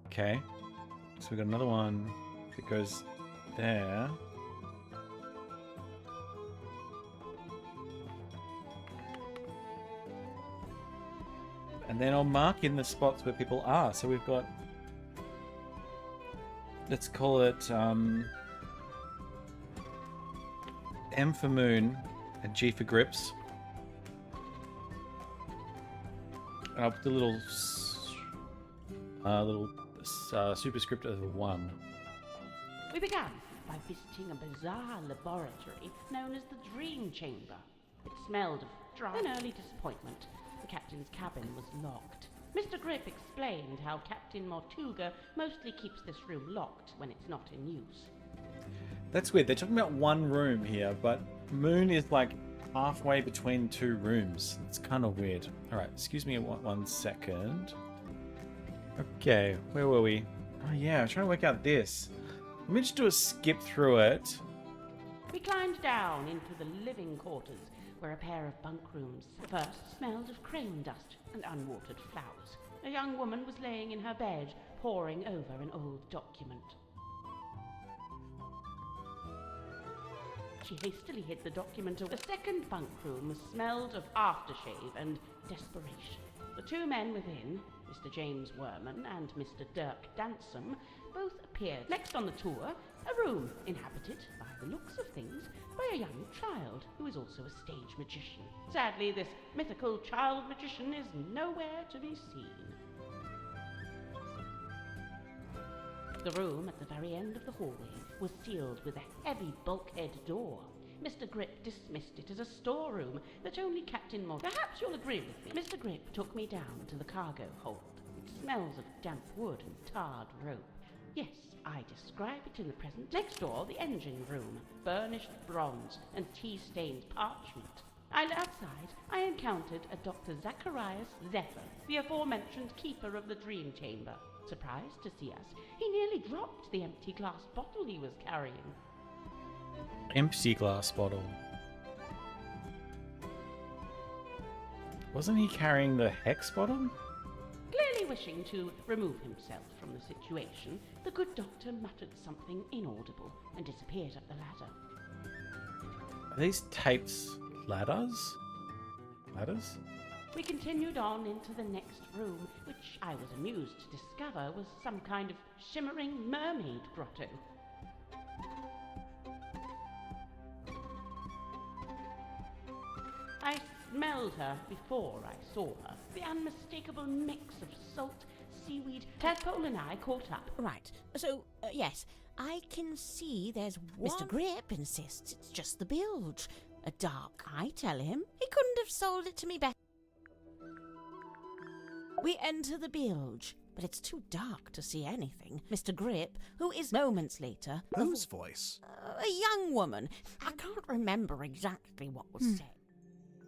Okay, so we got another one that goes there. And then I'll mark in the spots where people are. So we've got, let's call it M for Moon and G for Grips. And I'll put the little superscript of 1. We began by visiting a bizarre laboratory known as the Dream Chamber. It smelled of dry and early disappointment. The captain's cabin was locked. Mr. Grip explained how Captain Mortuga mostly keeps this room locked when it's not in use. That's weird. They're talking about one room here, but Moon is like halfway between 2 rooms. It's kind of weird. All right, excuse me 1 second. Okay, where were we? Oh yeah, I'm trying to work out this. Let me just do a skip through it. We climbed down into the living quarters, where a pair of bunk rooms first smelled of crane dust and unwatered flowers. A young woman was laying in her bed, poring over an old document. She hastily hid the document away. The second bunk room smelled of aftershave and desperation. The 2 men within, Mr. James Werman and Mr. Dirk Dansom, both appeared. Next on the tour, a room inhabited, by the looks of things, by a young child who is also a stage magician. Sadly, this mythical child magician is nowhere to be seen. The room at the very end of the hallway was sealed with a heavy bulkhead door. Mr. Grip dismissed it as a storeroom that only Captain Morse... Perhaps you'll agree with me. Mr. Grip took me down to the cargo hold. It smells of damp wood and tarred rope. Yes, I describe it in the present. Next door, the engine room, burnished bronze and tea-stained parchment. Outside, I encountered a Dr. Zacharias Zephyr, the aforementioned keeper of the Dream Chamber. Surprised to see us, he nearly dropped the empty glass bottle he was carrying. Empty glass bottle. Wasn't he carrying the hex bottom? Clearly wishing to remove himself from the situation, the good doctor muttered something inaudible and disappeared up the ladder. Are these tapes ladders? Ladders? We continued on into the next room, which I was amused to discover was some kind of shimmering mermaid grotto. I smelled her before I saw her. The unmistakable mix of salt, seaweed. Tadpole and I caught up. Right. So, yes, I can see there's one. Mr. Grip insists it's just the bilge. A dark. I tell him he couldn't have sold it to me better. We enter the bilge, but it's too dark to see anything. Mr. Grip, who is moments later... Whose voice? A young woman. I can't remember exactly what was said.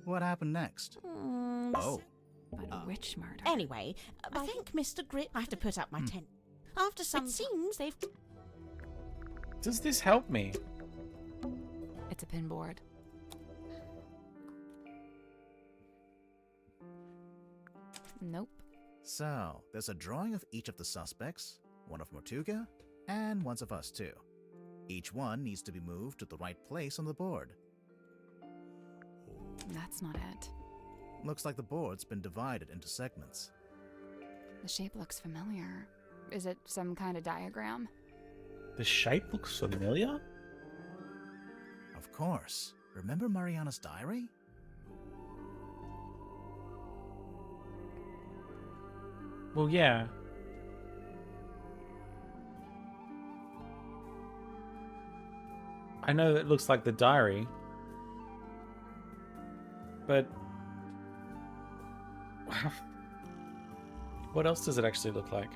What happened next? Oh. But a witch murder. Anyway, I think Mr. Grip... I have to put up my tent. After some... It seems they've... Does this help me? It's a pin board. Nope. So, there's a drawing of each of the suspects, one of Mortuga, and one of us too. Each one needs to be moved to the right place on the board. That's not it. Looks like the board's been divided into segments. The shape looks familiar. Is it some kind of diagram? The shape looks familiar? Of course. Remember Mariana's diary? Well, yeah. I know it looks like the diary. But... what else does it actually look like?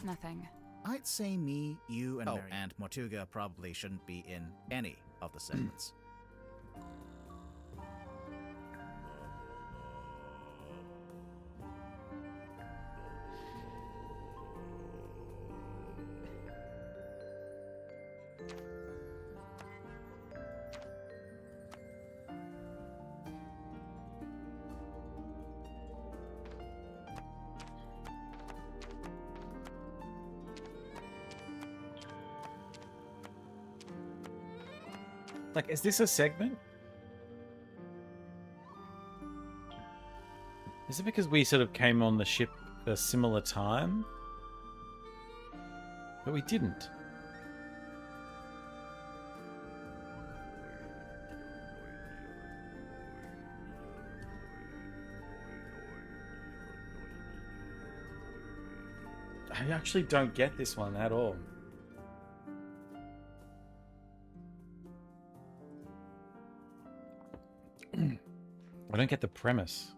Nothing. I'd say me, you, and Mary and Mortuga probably shouldn't be in any of the segments. Like, is this a segment? Is it because we sort of came on the ship at a similar time? But we didn't. I actually don't get this one at all. I don't get the premise.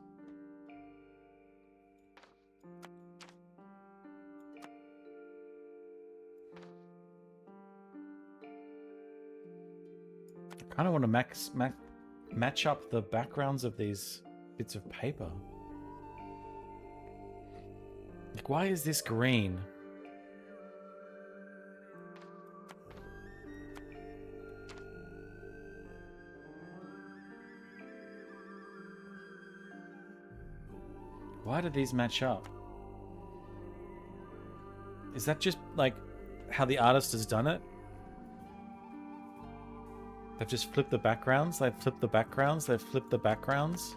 I kind of want to match up the backgrounds of these bits of paper. Like, why is this green? Why do these match up? Is that just like how the artist has done it? They've just flipped the backgrounds, they've flipped the backgrounds, they've flipped the backgrounds.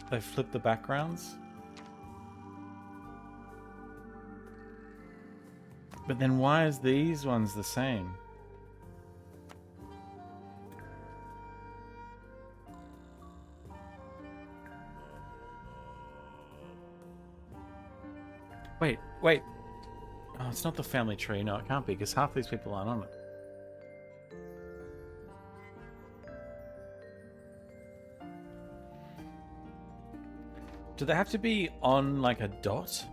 They've flipped the backgrounds. But then why is these ones the same? Wait. Oh, it's not the family tree. No, it can't be, because half these people aren't on it. Do they have to be on, like, a dot?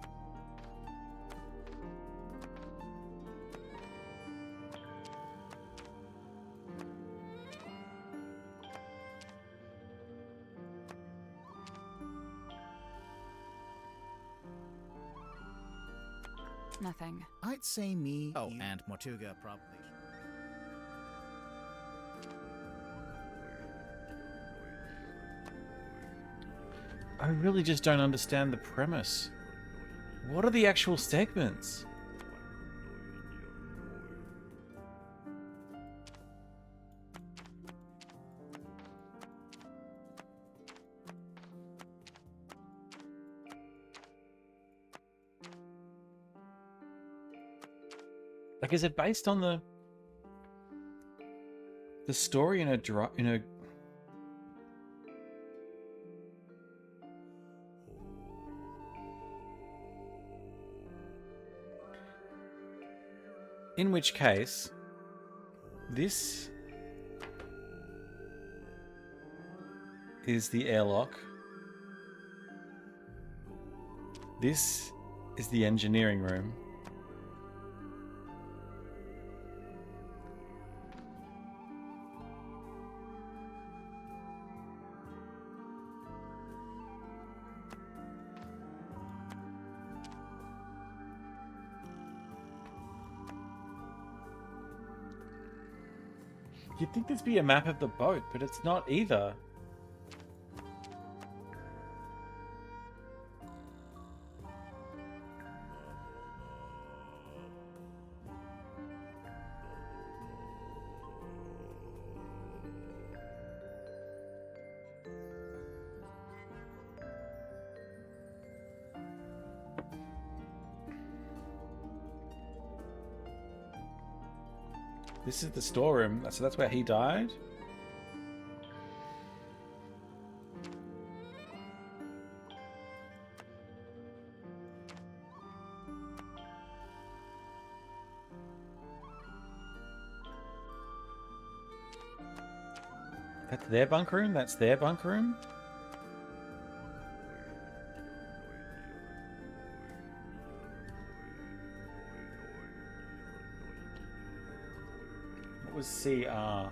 Nothing. I'd say me, you, and Mortuga probably. I really just don't understand the premise. What are the actual segments? Like, is it based on the story in a in which case, this is the airlock. This is the engineering room. You'd think this be a map of the boat, but it's not either. This is the storeroom, so that's where he died? That's their bunk room? That's their bunk room? What was CR?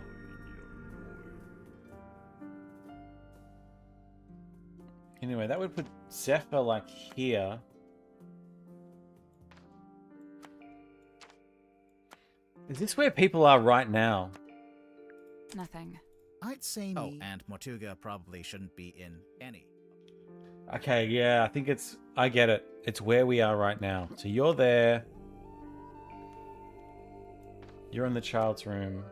Anyway, that would put Zephyr like here. Is this where people are right now? Nothing. I'd say me and Mortuga probably shouldn't be in any. Okay, yeah, I think I get it. It's where we are right now. So you're there. You're in the child's room.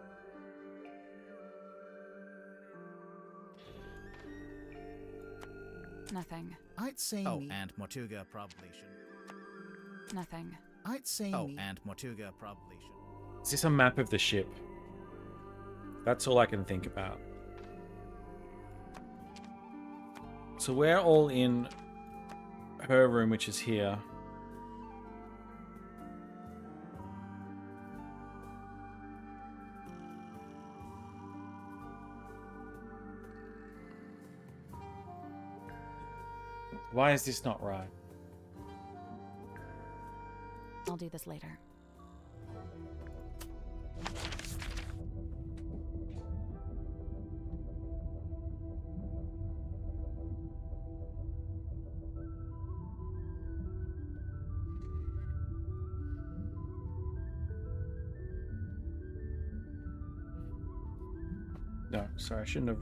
Nothing. I'd say me and Mortuga probably shouldn't. Nothing. I'd say me and Mortuga probably shouldn't. Is this a map of the ship? That's all I can think about. So we're all in her room, which is here. Why is this not right? I'll do this later. No, sorry, I shouldn't have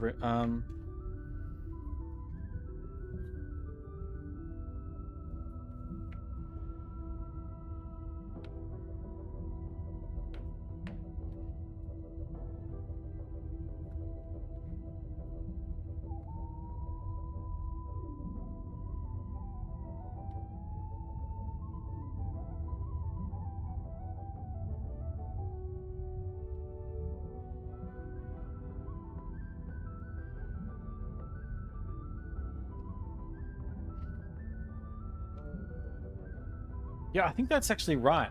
Yeah, I think that's actually right.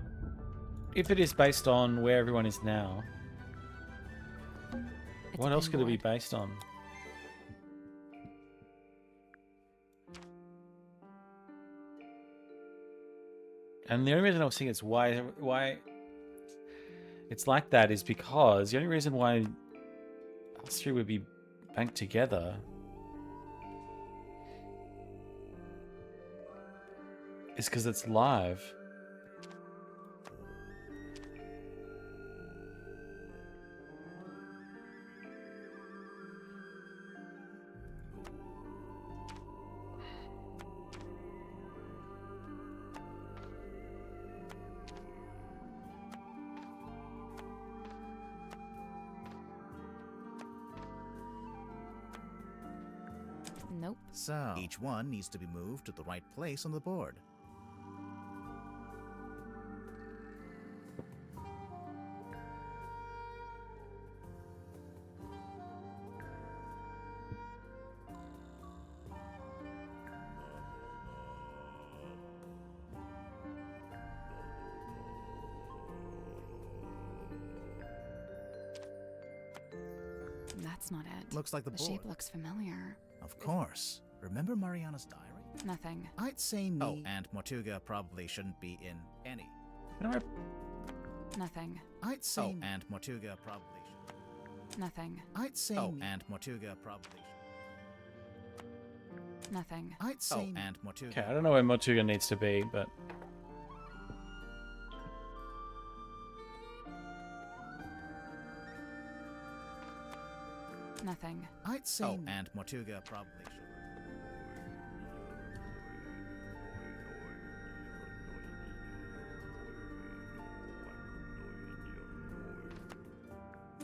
If it is based on where everyone is now, what else could it be based on? And the only reason I was saying it's why it's like that is because the only reason why us three would be banked together is because it's live. Nope. So, each one needs to be moved to the right place on the board. That's not it. Looks like the The board. shape looks familiar. Of course. Remember Mariana's diary? Nothing. I'd say me and Mortuga probably shouldn't be in any. Can I... Nothing. I'd say and Mortuga probably should. Nothing. I'd say and Mortuga probably should. Nothing. I'd say and Mortuga. Okay, I don't know where Mortuga needs to be, but... Nothing. I'd say and Mortuga probably should.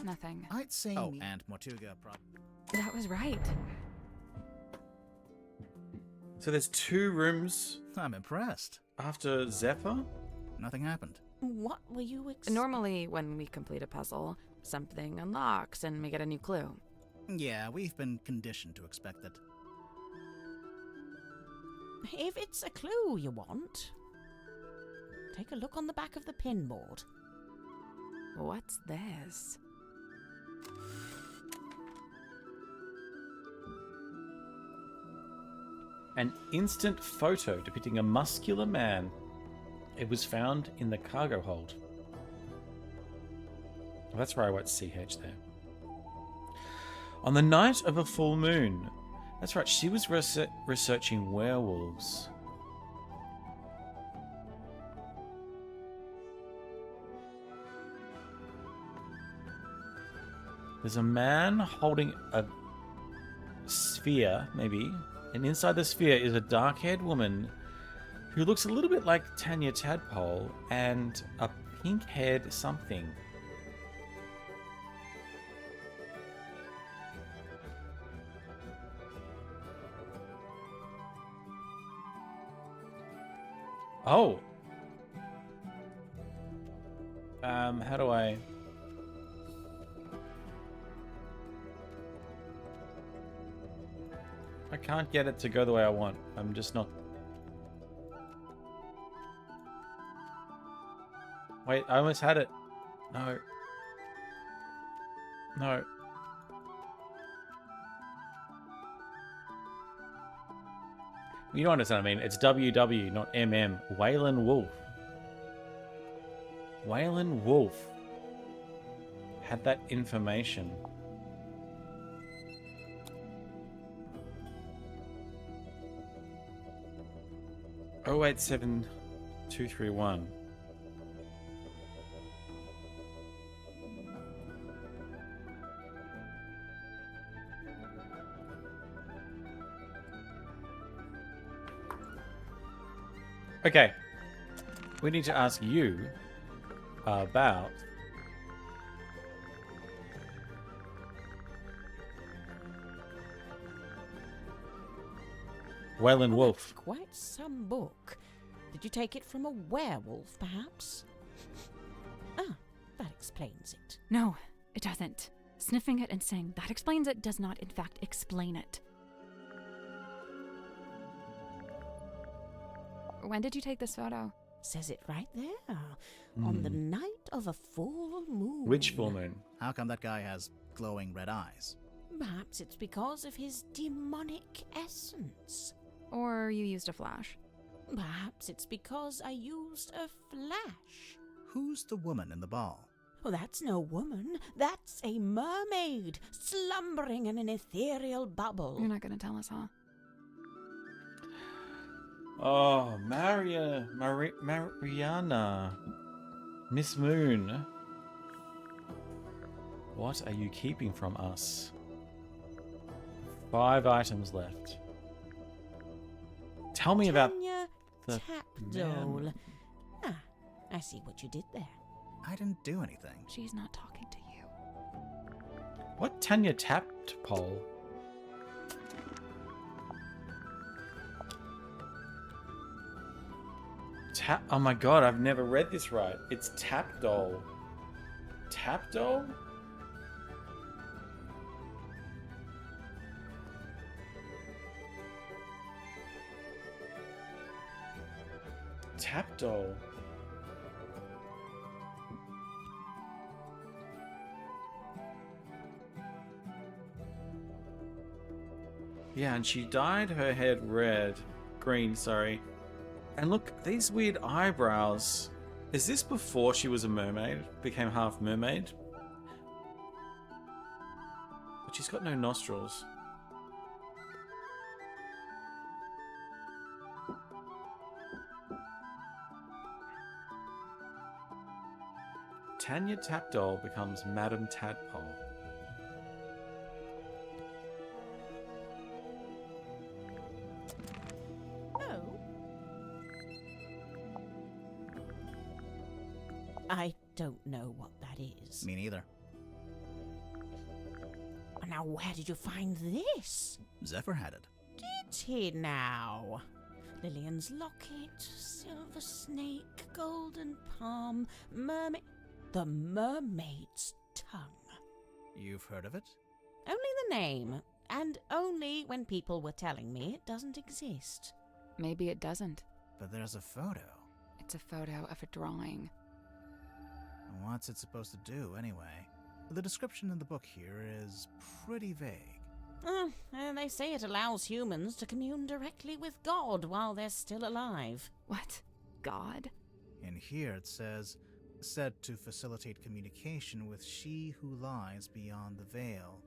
Nothing. I'd say and Mortuga probably. That was right. So there's 2 rooms I'm impressed. after Zephyr? Nothing happened. What were you Normally, when we complete a puzzle, something unlocks and we get a new clue. Yeah, we've been conditioned to expect it. If it's a clue you want, take a look on the back of the pinboard. What's this? An instant photo depicting a muscular man. It was found in the cargo hold. Well, that's where I wrote CH there. On the night of a full moon. That's right, she was researching werewolves. There's a man holding a sphere, maybe, and inside the sphere is a dark-haired woman who looks a little bit like Tanya Tadpole and a pink-haired something. Oh! How do I... I can't get it to go the way I want. I'm just not... Wait, I almost had it. No. No. You don't understand what I mean. It's WW, not MM. Waylon Wolf. Waylon Wolf had that information. Oh 87231. Okay, we need to ask you about Waylon Wolf. Quite some book. Did you take it from a werewolf, perhaps? Ah, that explains it. No, it doesn't. Sniffing it and saying that explains it does not, in fact, explain it. When did you take this photo? Says it right there. On the night of a full moon. Which full moon? How come that guy has glowing red eyes? Perhaps it's because of his demonic essence. Or you used a flash? Perhaps it's because I used a flash. Who's the woman in the ball? Oh, that's no woman. That's a mermaid, slumbering in an ethereal bubble. You're not going to tell us, huh? Oh, Mariana. Miss Moon. What are you keeping from us? 5 items left. Tell me about Tanya the Tapdole. man. Ah, I see what you did there. I didn't do anything. She's not talking to you. What Tanya Tadpole? Oh my god, I've never read this right. It's Tap Doll. Tap Doll? Tap Doll. Yeah, and she dyed her head green, sorry. And look, these weird eyebrows. Is this before she was a mermaid? Became half mermaid? But she's got no nostrils. Tanya Tapdoll becomes Madame Tadpole. I don't know what that is. Me neither. Now, where did you find this? Zephyr had it. Did he now? Lillian's locket, silver snake, golden palm, mermaid... The mermaid's tongue. You've heard of it? Only the name, and only when people were telling me it doesn't exist. Maybe it doesn't. But there's a photo. It's a photo of a drawing. What's it supposed to do, anyway? The description in the book here is pretty vague. And they say it allows humans to commune directly with God while they're still alive. What? God? In here it says, said to facilitate communication with she who lies beyond the veil.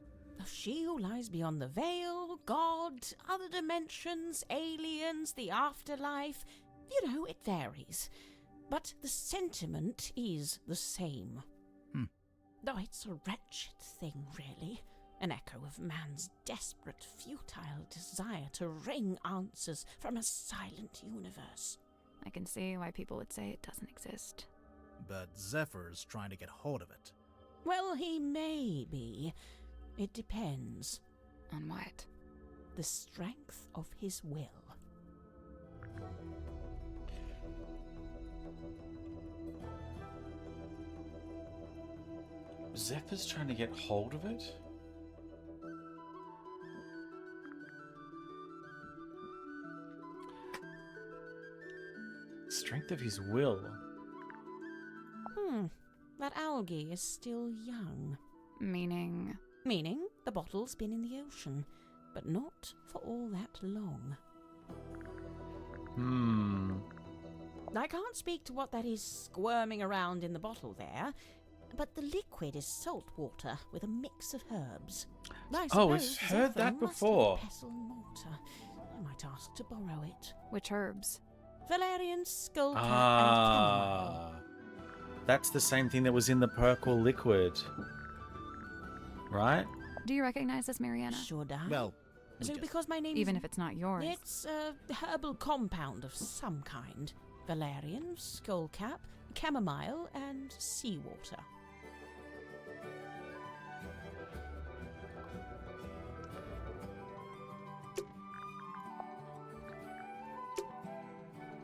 She who lies beyond the veil, God, other dimensions, aliens, the afterlife. You know, it varies. But the sentiment is the same. Though it's a wretched thing, really. An echo of man's desperate, futile desire to wring answers from a silent universe. I can see why people would say it doesn't exist. But Zephyr's trying to get hold of it. Well, he may be. It depends. On what? The strength of his will. Zephyr's trying to get hold of it? Strength of his will. That algae is still young. Meaning? Meaning the bottle's been in the ocean, but not for all that long. I can't speak to what that is squirming around in the bottle there, but the liquid is salt water with a mix of herbs. Oh, we've heard that before. Pestle and mortar. I might ask to borrow it. Which herbs? Valerian, skullcap, and chamomile. That's the same thing that was in the purple liquid. Right? Do you recognize this, Mariana? Should I? Well, so because my name Even is... if it's not yours. It's a herbal compound of some kind. Valerian, skullcap, chamomile, and seawater.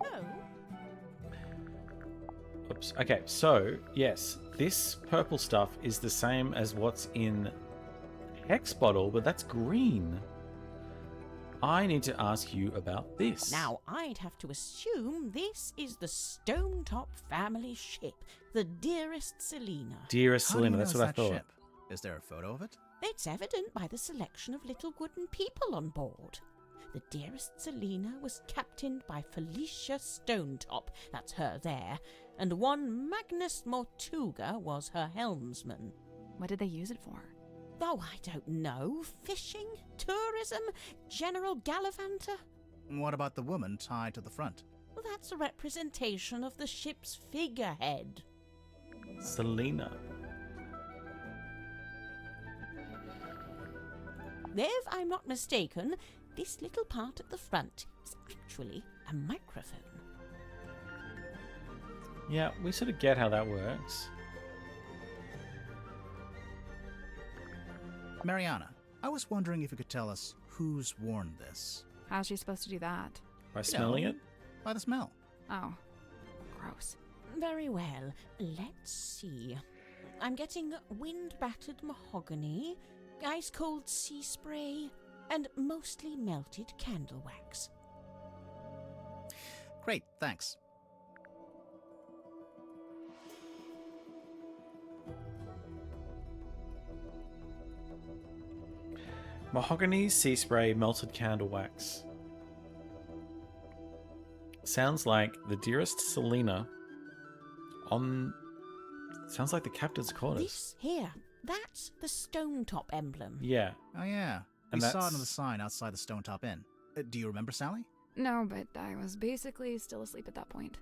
Oh. Oops. Okay, so, yes, this purple stuff is the same as what's in Hex bottle, but that's green. I need to ask you about this. Now, I'd have to assume this is the Stonetop family ship, the Dearest Selena. Dearest how do you Selena, know that's it's what I that thought. ship? Is there a photo of it? It's evident by the selection of little wooden people on board. The Dearest Selena was captained by Felicia Stonetop, that's her there, and one Magnus Mortuga was her helmsman. What did they use it for? Oh, I don't know. Fishing? Tourism? General gallivanter? What about the woman tied to the front? Well, that's a representation of the ship's figurehead. Selena. If I'm not mistaken, this little part at the front is actually a microphone. Yeah, we sort of get how that works. Mariana, I was wondering if you could tell us who's worn this. How's she supposed to do that? By smelling it? By the smell. Oh. Gross. Very well. Let's see. I'm getting wind-battered mahogany, ice-cold sea spray, and mostly melted candle wax. Great, thanks. Mahogany, sea spray, melted candle wax. Sounds like the dearest Selena on... Sounds like the captain's quarters. This here, that's the stone top emblem. Yeah. Oh yeah, And we saw it that's- on the sign outside the Stone Top Inn. Do you remember, Sally? No, but I was basically still asleep at that point.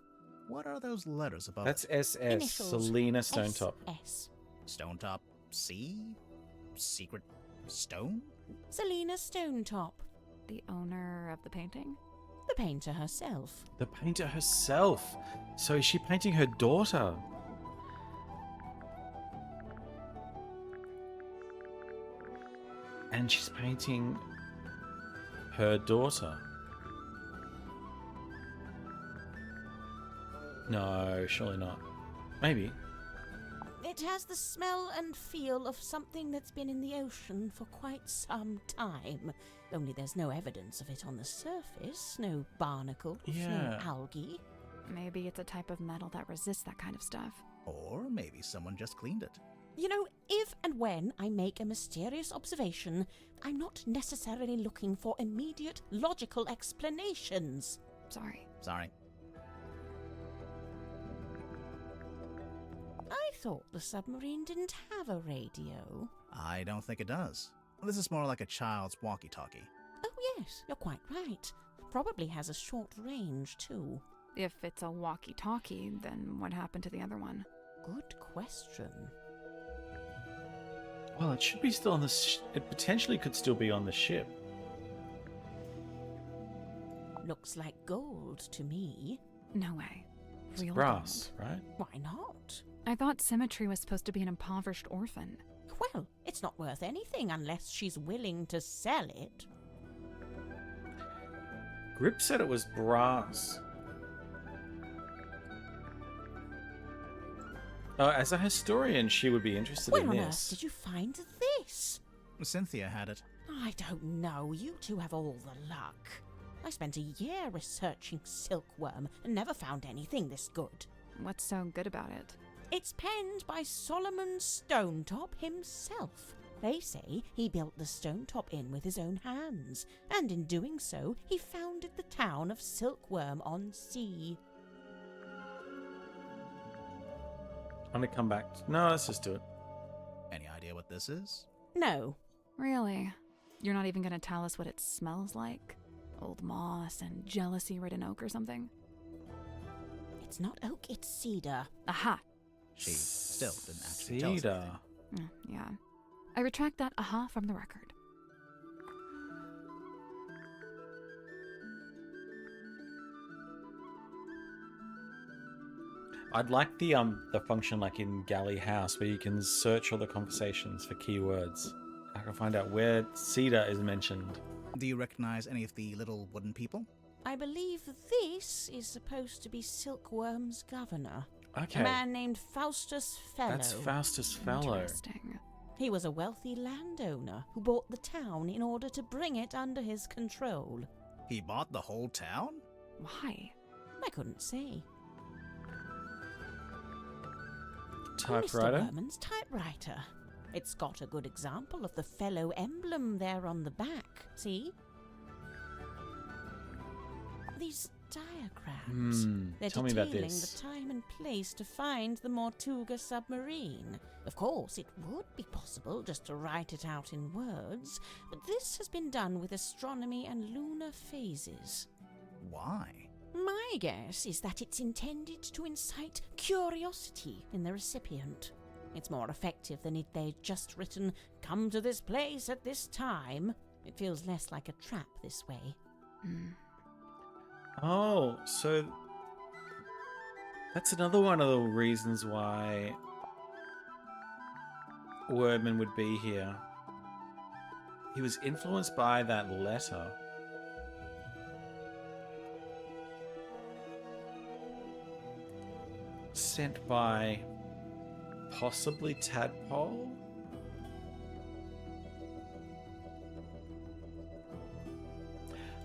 What are those letters above That's it? SS. Initials. Selena Stonetop. SS. Stone Top C? Secret Stone? Selena Stonetop. The owner of the painting? The painter herself. The painter herself. So is she painting her daughter? And she's painting her daughter. No, surely not. Maybe. It has the smell and feel of something that's been in the ocean for quite some time. Only there's no evidence of it on the surface. No barnacles, Yeah. no algae. Maybe it's a type of metal that resists that kind of stuff. Or maybe someone just cleaned it. You know, if and when I make a mysterious observation, I'm not necessarily looking for immediate logical explanations. Sorry. Sorry. I thought the submarine didn't have a radio. I don't think it does. This is more like a child's walkie-talkie. Oh yes, you're quite right. Probably has a short range too. If it's a walkie-talkie, then what happened to the other one? Good question. Well, it should be still on the... it potentially could still be on the ship. Looks like gold to me. No way. It's Real brass, gold. right? Why not? I thought Symmetry was supposed to be an impoverished orphan. Well, it's not worth anything unless she's willing to sell it. Grip said it was brass. As a historian, she would be interested Where in on earth this. did you find this? Cynthia had it. I don't know. You two have all the luck. I spent a year researching silkworm and never found anything this good. What's so good about it? It's penned by Solomon Stonetop himself. They say he built the Stonetop Inn with his own hands, and in doing so, he founded the town of Silkworm-on-Sea. I'm gonna come back. No, let's just do it. Any idea what this is? No, Really? You're not even gonna tell us what it smells like? Old moss and jealousy-ridden oak or something? it's not oak, it's cedar. Aha! She still didn't actually tell us Cedar. anything. Yeah. I retract that aha from the record. I'd like the function like in Galley House where you can search all the conversations for keywords. I can find out where cedar is mentioned. Do you recognize any of the little wooden people? I believe this is supposed to be Silkworm's governor. Okay. A man named Faustus Fellow. That's Faustus Fellow. Interesting. He was a wealthy landowner who bought the town in order to bring it under his control. He bought the whole town? Why? I couldn't say. Typewriter. Mr. Berman's typewriter. It's got a good example of the Fellow emblem there on the back. See? These diagrams. They're Tell me about detailing this. the time and place to find the Mortuga submarine. Of course, it would be possible just to write it out in words, but this has been done with astronomy and lunar phases. Why? My guess is that it's intended to incite curiosity in the recipient. It's more effective than if they'd just written, "Come to this place at this time." It feels less like a trap this way. Oh, so that's another one of the reasons why Wordman would be here. He was influenced by that letter. sent by possibly Tadpole?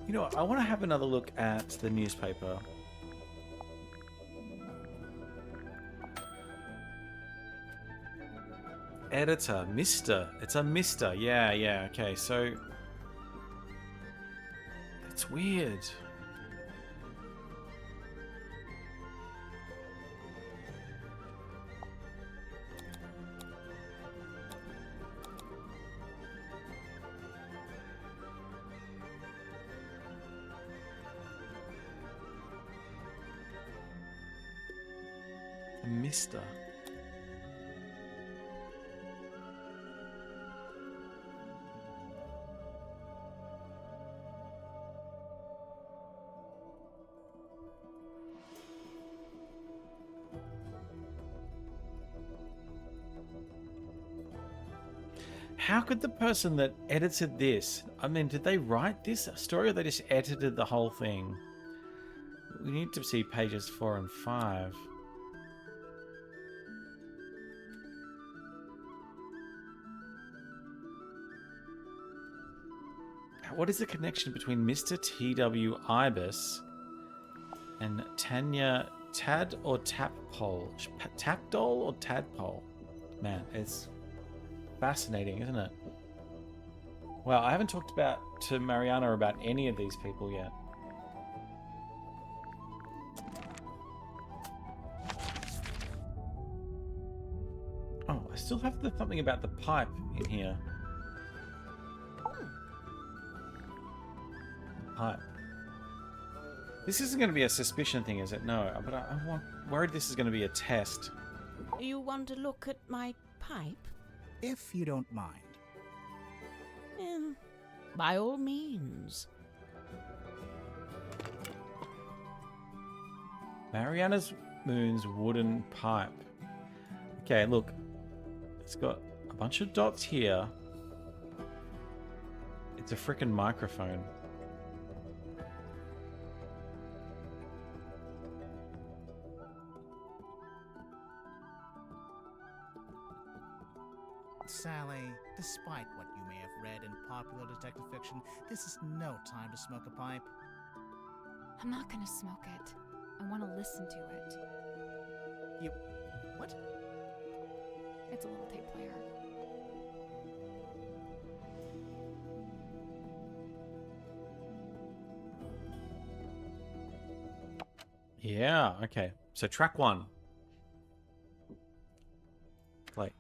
You know what? I want to have another look at the newspaper. Editor, Mr. It's a Mr. Yeah, okay, so... It's weird. Mister. How could the person that edited this, I mean, did they write this story or they just edited the whole thing? We need to see pages 4 and 5. What is the connection between Mr. T.W. Ibis and Tanya Tad or Tapole? Tapdole or Tadpole? Man, it's fascinating, isn't it? Well, I haven't talked to Mariana about any of these people yet. Oh, I still have something about the pipe in here. Pipe. This isn't going to be a suspicion thing, is it? No, but I'm worried this is going to be a test. You want to look at my pipe? If you don't mind. By all means. Mariana's Moon's wooden pipe. Okay, look. It's got a bunch of dots here. It's a frickin' microphone. Sally, despite what you may have read in popular detective fiction, this is no time to smoke a pipe. I'm not gonna smoke it. I want to listen to it. You... what? It's a little tape player. Yeah, okay. So track 1. Play.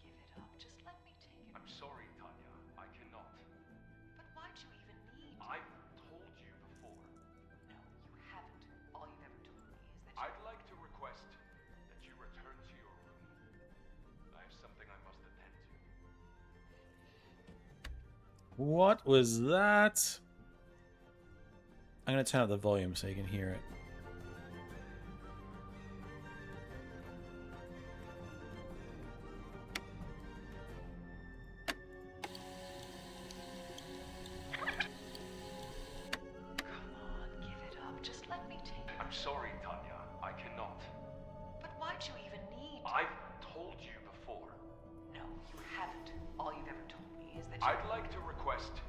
Give it up. Just let me take it. I'm sorry, Tanya. I cannot. But why'd you even need? I've told you before. No, you haven't. All you've ever told me is that I'd like to request that you return to your room. I have something I must attend to. What was that? I'm going to turn up the volume so you can hear it. I'm sorry, Tanya. I cannot. But why'd you even need? I've told you before. No, you haven't. All you've ever told me is that I'd like to request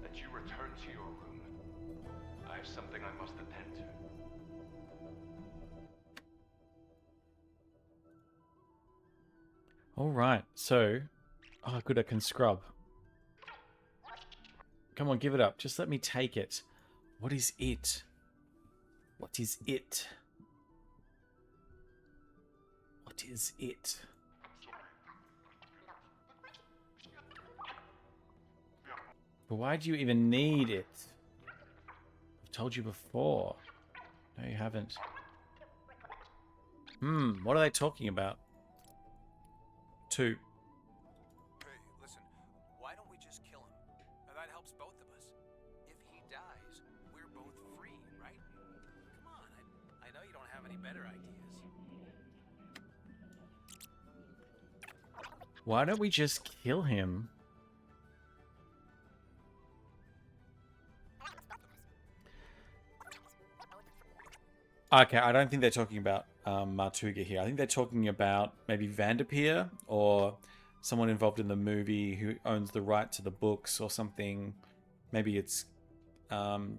that you return to your room. I have something I must attend to. Alright, so... Oh, good, I can scrub. Come on, give it up. Just let me take it. What is it? What is it? What is it? But why do you even need it? I've told you before. No, you haven't. What are they talking about? 2. Hey, listen, why don't we just kill him? That helps both of us. If he dies, we're both free, right? Come on, I know you don't have any better ideas. Why don't we just kill him? Okay, I don't think they're talking about Martuga here. I think they're talking about maybe Vanderpeer or someone involved in the movie who owns the right to the books or something. Maybe it's the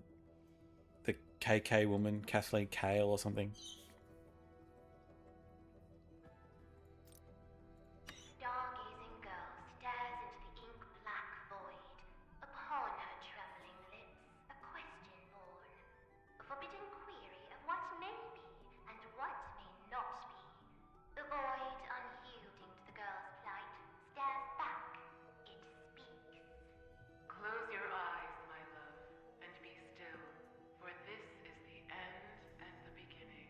KK woman, Kathleen Kale or something. Stargazing girl stares into the ink-black void. Upon her trembling lips, a question born. A forbidden query of what may be and what may not be. The void, unyielding to the girl's plight, stares back. It speaks. Close your eyes, my love, and be still, for this is the end and the beginning.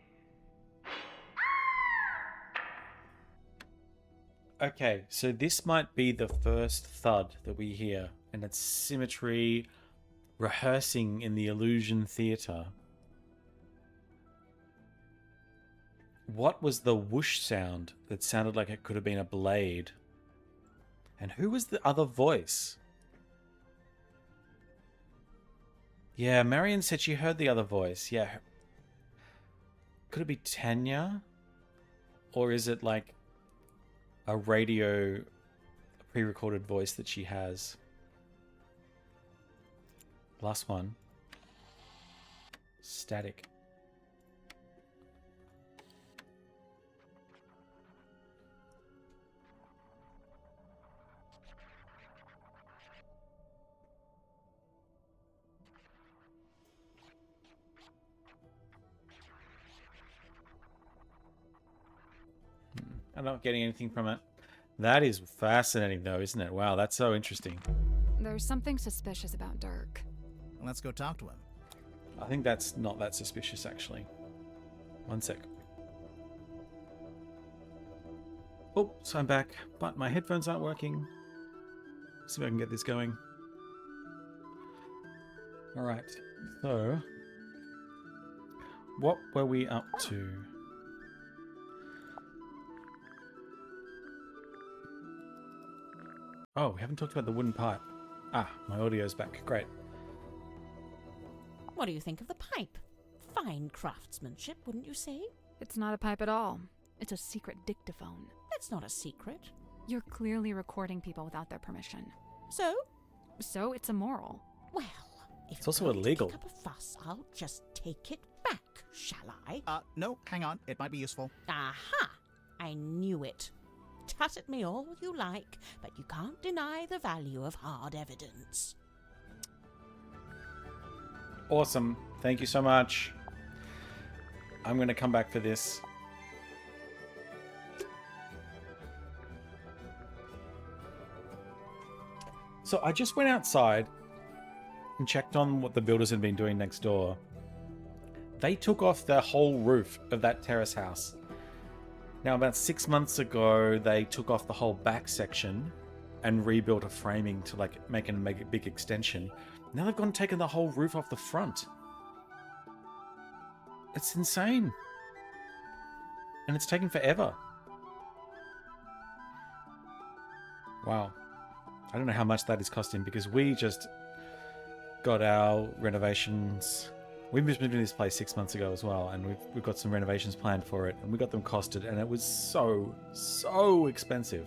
Okay, so this might be the first thud that we hear, and it's Symmetry rehearsing in the Illusion Theatre. What was the whoosh sound that sounded like it could have been a blade? And who was the other voice? Yeah, Marion said she heard the other voice. Yeah. Could it be Tanya? Or is it like a radio pre-recorded voice that she has? Last one. Static. I'm not getting anything from it. That is fascinating, though, isn't it? Wow, that's so interesting. There's something suspicious about Dirk. Let's go talk to him. I think that's not that suspicious, actually. One sec. Oh, so I'm back, but my headphones aren't working. See if I can get this going. All right, so what were we up to? Oh, we haven't talked about the wooden pipe. Ah, my audio's back. Great. What do you think of the pipe? Fine craftsmanship, wouldn't you say? It's not a pipe at all. It's a secret dictaphone. That's not a secret. You're clearly recording people without their permission. So? So it's immoral. Well, if It's also you're going to illegal. kick up a fuss, I'll just take it back, shall I? No, hang on. It might be useful. Aha! I knew it. Tut at me all you like, but you can't deny the value of hard evidence. Awesome. Thank you so much. I'm going to come back for this. So I just went outside and checked on what the builders had been doing next door. They took off the whole roof of that terrace house. Now, about 6 months ago, they took off the whole back section and rebuilt a framing to like make a big extension. Now they've gone and taken the whole roof off the front. It's insane. And it's taken forever. Wow. I don't know how much that is costing because we just got our renovations. We moved into this place 6 months ago as well, and we've got some renovations planned for it, and we got them costed, and it was so expensive.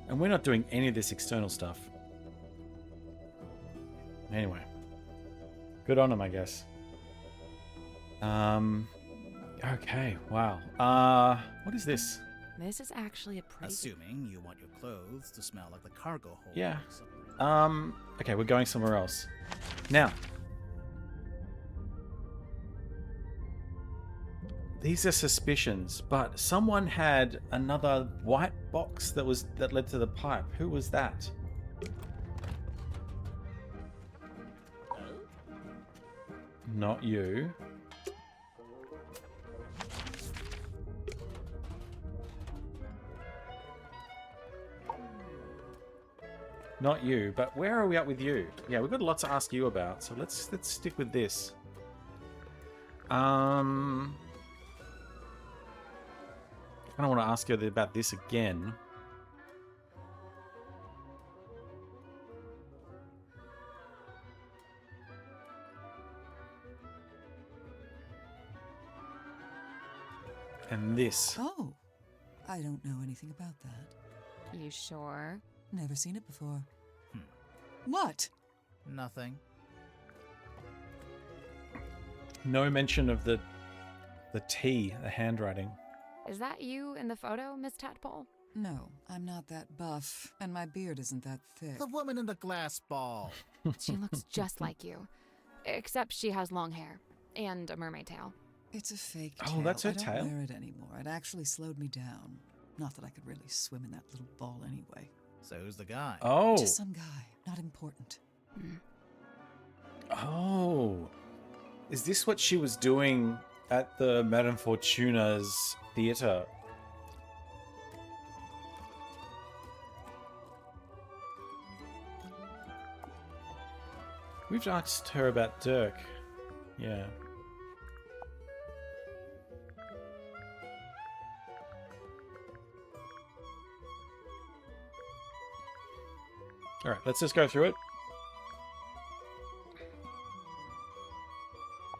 And we're not doing any of this external stuff. Anyway, good on them, I guess. Okay, wow. What is this? This is actually a pretty... Assuming you want your clothes to smell like the cargo hold. Yeah. Okay, we're going somewhere else. Now, these are suspicions, but someone had another white box that led to the pipe. Who was that? Not you. Not you, but where are we at with you? Yeah, we've got a lot to ask you about, so let's stick with this. I don't want to ask you about this again. And this. Oh, I don't know anything about that. You sure? Never seen it before. What? Nothing. No mention of the T, the handwriting. Is that you in the photo, Miss Tadpole? No, I'm not that buff, and my beard isn't that thick. The woman in the glass ball. She looks just like you. Except she has long hair. And a mermaid tail. It's a fake Oh, tail. that's her I don't tail? wear it anymore. It actually slowed me down. Not that I could really swim in that little ball anyway. So who's the guy? Oh. Just some guy. Not important. Oh. Is this what she was doing at the Madame Fortuna's theatre? We've asked her about Dirk. Yeah. Alright, let's just go through it.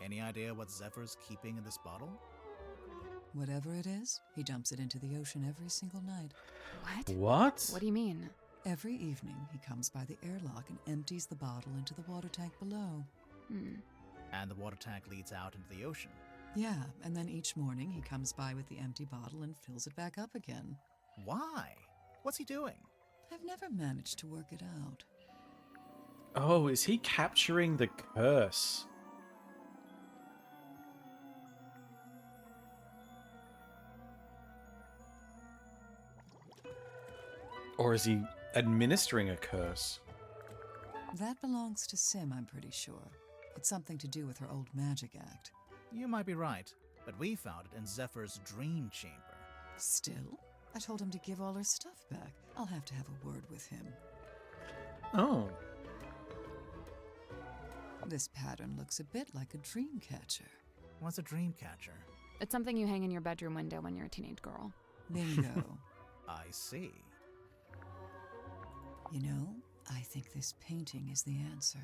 Any idea what Zephyr's keeping in this bottle? Whatever it is, he dumps it into the ocean every single night. What? What? What do you mean? Every evening, he comes by the airlock and empties the bottle into the water tank below. And the water tank leads out into the ocean. Yeah, and then each morning he comes by with the empty bottle and fills it back up again. Why? What's he doing? I've never managed to work it out. Oh, is he capturing the curse? Or is he administering a curse? That belongs to Sim, I'm pretty sure. It's something to do with her old magic act. You might be right, but we found it in Zephyr's dream chamber. Still? I told him to give all her stuff back. I'll have to have a word with him. Oh. This pattern looks a bit like a dream catcher. What's a dream catcher? It's something you hang in your bedroom window when you're a teenage girl. Bingo. I see. You know, I think this painting is the answer.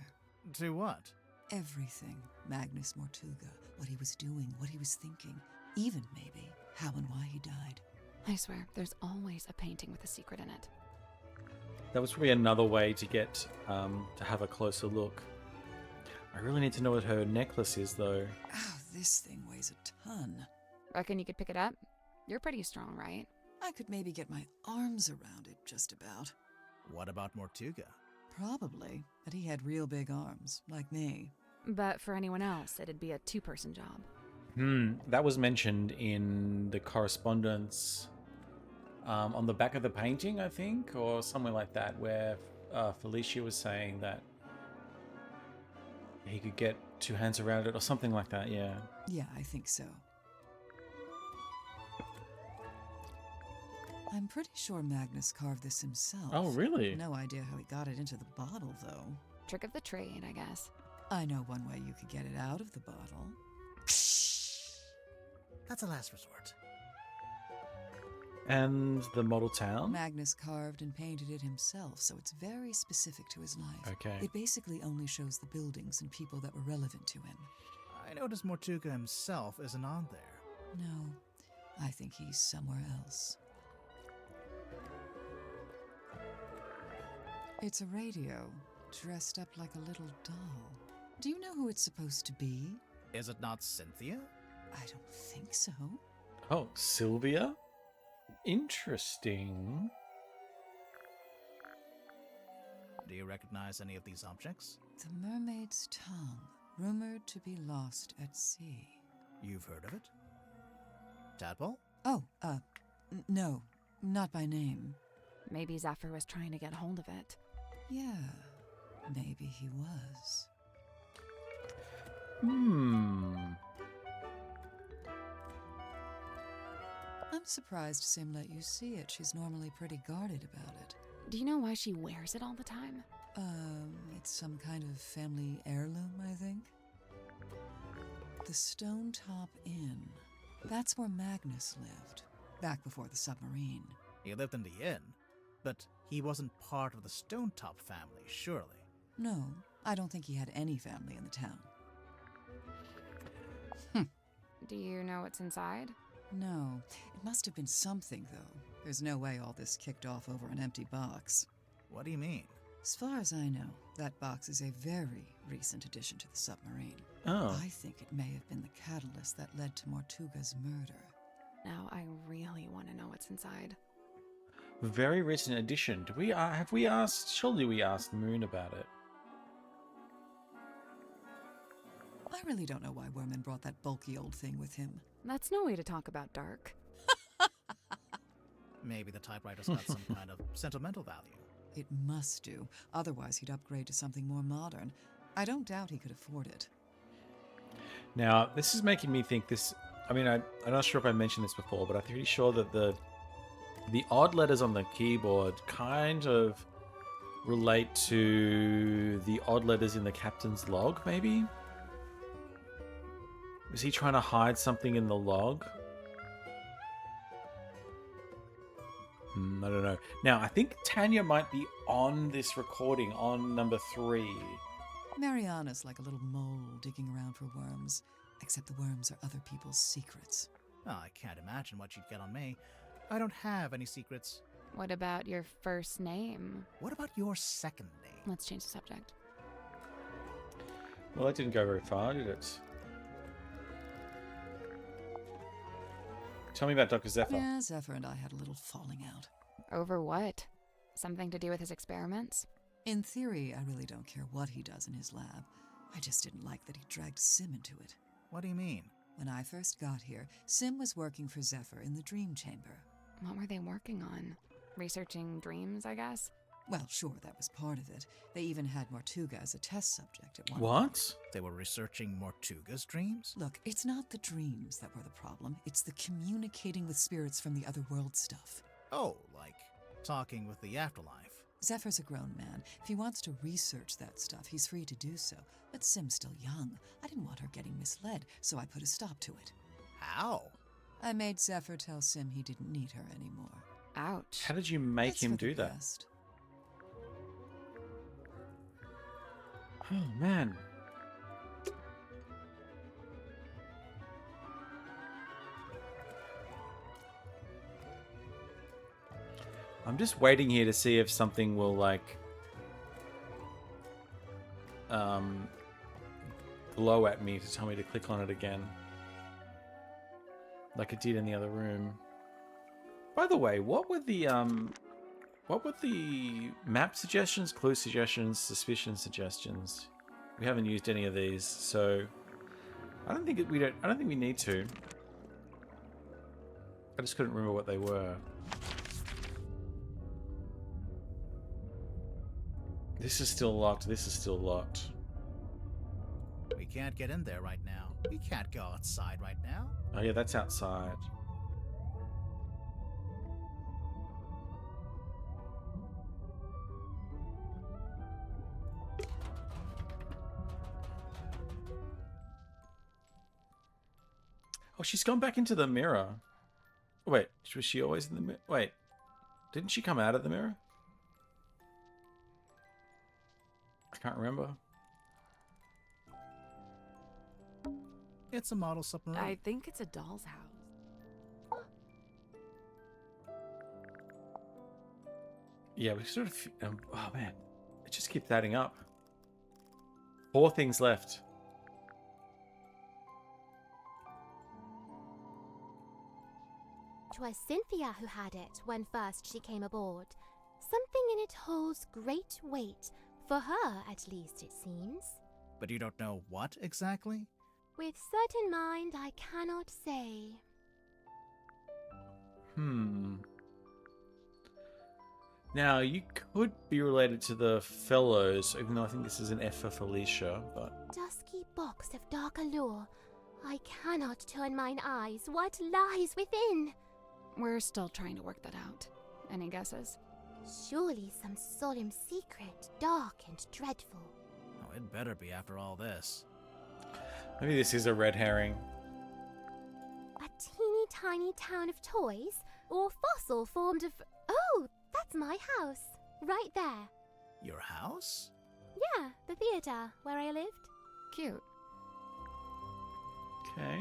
To what? Everything. Magnus Mortuga, what he was doing, what he was thinking, even maybe how and why he died. I swear, there's always a painting with a secret in it. That was probably another way to get to have a closer look. I really need to know what her necklace is, though. Oh, this thing weighs a ton. Reckon you could pick it up? You're pretty strong, right? I could maybe get my arms around it, just about. What about Mortuga? Probably, but he had real big arms, like me. But for anyone else, it'd be a two-person job. That was mentioned in the correspondence on the back of the painting, I think, or somewhere like that, where Felicia was saying that he could get two hands around it, or something like that, yeah. Yeah, I think so. I'm pretty sure Magnus carved this himself. Oh, really? No idea how he got it into the bottle, though. Trick of the trade, I guess. I know one way you could get it out of the bottle. That's a last resort. And the model town? Magnus carved and painted it himself, so it's very specific to his life. Okay. It basically only shows the buildings and people that were relevant to him. I noticed Mortuga himself isn't on there. No, I think he's somewhere else. It's a radio, dressed up like a little doll. Do you know who it's supposed to be? Is it not Cynthia? I don't think so. Oh, Sylvia? Interesting. Do you recognize any of these objects? The mermaid's tongue, rumored to be lost at sea. You've heard of it? Tadpole? Oh, no, not by name. Maybe Zephyr was trying to get hold of it. Yeah, maybe he was. I'm surprised Sim let you see it. She's normally pretty guarded about it. Do you know why she wears it all the time? It's some kind of family heirloom, I think. The Stone Top Inn. That's where Magnus lived, back before the submarine. He lived in the inn, but he wasn't part of the Stone Top family, surely. No, I don't think he had any family in the town. Do you know what's inside? No, it must have been something, though. There's no way all this kicked off over an empty box. What do you mean? As far as I know, that box is a very recent addition to the submarine. Oh. I think it may have been the catalyst that led to Mortuga's murder. Now I really want to know what's inside. Very recent addition. Do we have we asked? Surely we asked Moon about it. I really don't know why Werman brought that bulky old thing with him. That's no way to talk about Dark. Maybe the typewriter's got some kind of sentimental value. It must do. Otherwise, he'd upgrade to something more modern. I don't doubt he could afford it. Now, this is making me think this... I mean, I'm not sure if I mentioned this before, but I'm pretty sure that the odd letters on the keyboard kind of relate to the odd letters in the captain's log, maybe? Is he trying to hide something in the log? I don't know. Now, I think Tanya might be on this recording, on number 3. Mariana's like a little mole digging around for worms, except the worms are other people's secrets. Oh, I can't imagine what you'd get on me. I don't have any secrets. What about your first name? What about your second name? Let's change the subject. Well, that didn't go very far, did it? Tell me about Dr. Zephyr. Yeah, Zephyr and I had a little falling out. Over what? Something to do with his experiments? In theory, I really don't care what he does in his lab. I just didn't like that he dragged Sim into it. What do you mean? When I first got here, Sim was working for Zephyr in the Dream Chamber. What were they working on? Researching dreams, I guess? Well, sure, that was part of it. They even had Mortuga as a test subject at one What? point. They were researching Mortuga's dreams? Look, it's not the dreams that were the problem. It's the communicating with spirits from the other world stuff. Oh, like talking with the afterlife. Zephyr's a grown man. If he wants to research that stuff, he's free to do so. But Sim's still young. I didn't want her getting misled, so I put a stop to it. How? I made Zephyr tell Sim he didn't need her anymore. Ouch. How did you make It's him for the do that? best. Oh, man. I'm just waiting here to see if something will, like, glow at me to tell me to click on it again. Like it did in the other room. By the way, what were the map suggestions, clue suggestions, suspicion suggestions? We haven't used any of these, so I don't think we need to. I just couldn't remember what they were. This is still locked. This is still locked. We can't get in there right now. We can't go outside right now. Oh yeah, that's outside. Oh, she's gone back into the mirror. Oh, wait, was she always in the mirror? Wait, didn't she come out of the mirror? I can't remember. It's a model submarine. I think it's a doll's house. Yeah, we sort of... oh, man. It just keeps adding up. 4 things left. 'Twas Cynthia who had it when first she came aboard. Something in it holds great weight, for her at least it seems. But you don't know what exactly? With certain mind I cannot say. Now, you could be related to the Fellows, even though I think this is an F for Felicia, but... Dusky box of dark allure. I cannot turn mine eyes. What lies within? We're still trying to work that out. Any guesses? Surely some solemn secret, dark and dreadful. Oh, it better be after all this. Maybe this is a red herring. A teeny tiny town of toys? Or fossil formed of... Oh, that's my house. Right there. Your house? Yeah, the theatre where I lived. Cute. Okay.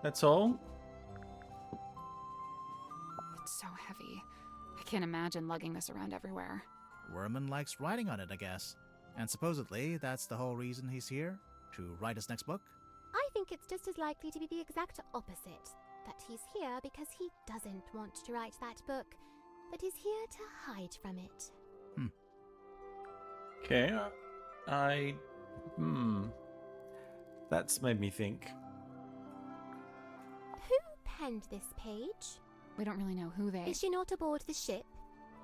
That's all? heavy. I can't imagine lugging this around everywhere. Werman likes writing on it, I guess. And supposedly, that's the whole reason he's here? To write his next book? I think it's just as likely to be the exact opposite. That he's here because he doesn't want to write that book, but is here to hide from it. Okay, That's made me think. Who penned this page? We don't really know who they... Is she not aboard the ship?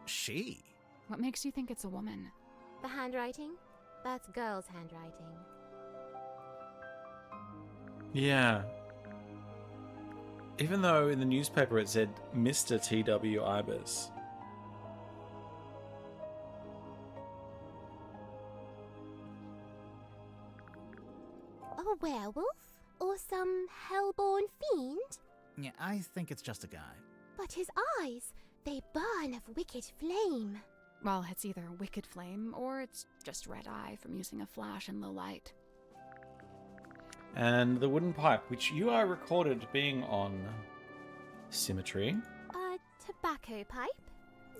She? What makes you think it's a woman? The handwriting? That's girl's handwriting. Yeah. Even though in the newspaper it said Mr. T.W. Ibis. A werewolf? Or some hellborn fiend? Yeah, I think it's just a guy. But his eyes, they burn of wicked flame. Well, it's either wicked flame or it's just red eye from using a flash in low light. And the wooden pipe, which you are recorded being on Symmetry. A tobacco pipe?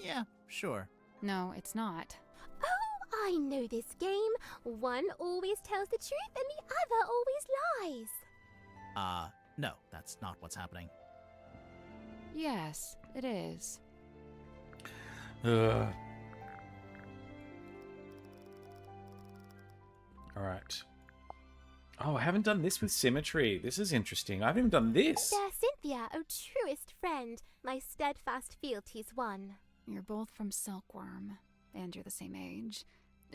Yeah, sure. No, it's not. Oh, I know this game. One always tells the truth and the other always lies. No, that's not what's happening. Yes, it is. Alright. Oh, I haven't done this with Symmetry. This is interesting. I haven't even done this. There, Cynthia, oh truest friend, my steadfast fealty's one. You're both from Silkworm, and you're the same age.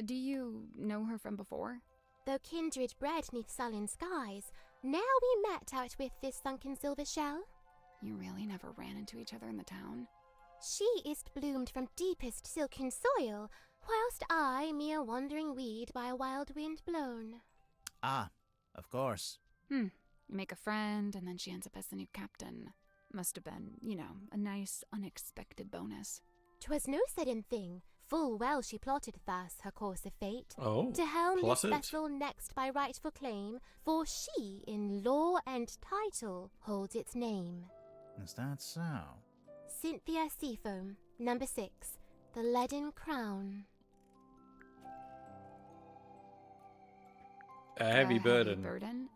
Do you know her from before? Though kindred bred neath sullen skies, now we met out with this sunken silver shell. You really never ran into each other in the town? She is bloomed from deepest silken soil, whilst I, mere wandering weed by a wild wind blown. Ah, of course. You make a friend, and then she ends up as the new captain. Must have been, a nice, unexpected bonus. 'Twas no sudden thing. Full well she plotted thus her course of fate. Oh, to helm this plotted. vessel next by rightful claim, for she in law and title holds its name. Is that so? Cynthia Seafoam, number 6, the Leaden Crown. A heavy burden. Burden?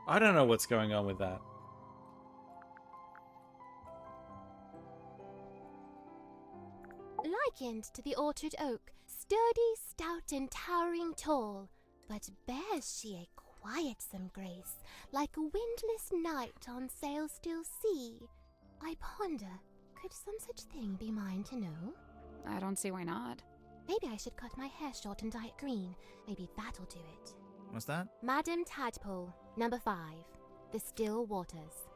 I don't know what's going on with that. Likened to the orchard oak, sturdy, stout, and towering tall, but bears she a quietsome grace, like a windless night on sail-still sea. I ponder, could some such thing be mine to know? I don't see why not. Maybe I should cut my hair short and dye it green. Maybe that'll do it. What's that? Madam Tadpole, number 5, the Still Waters.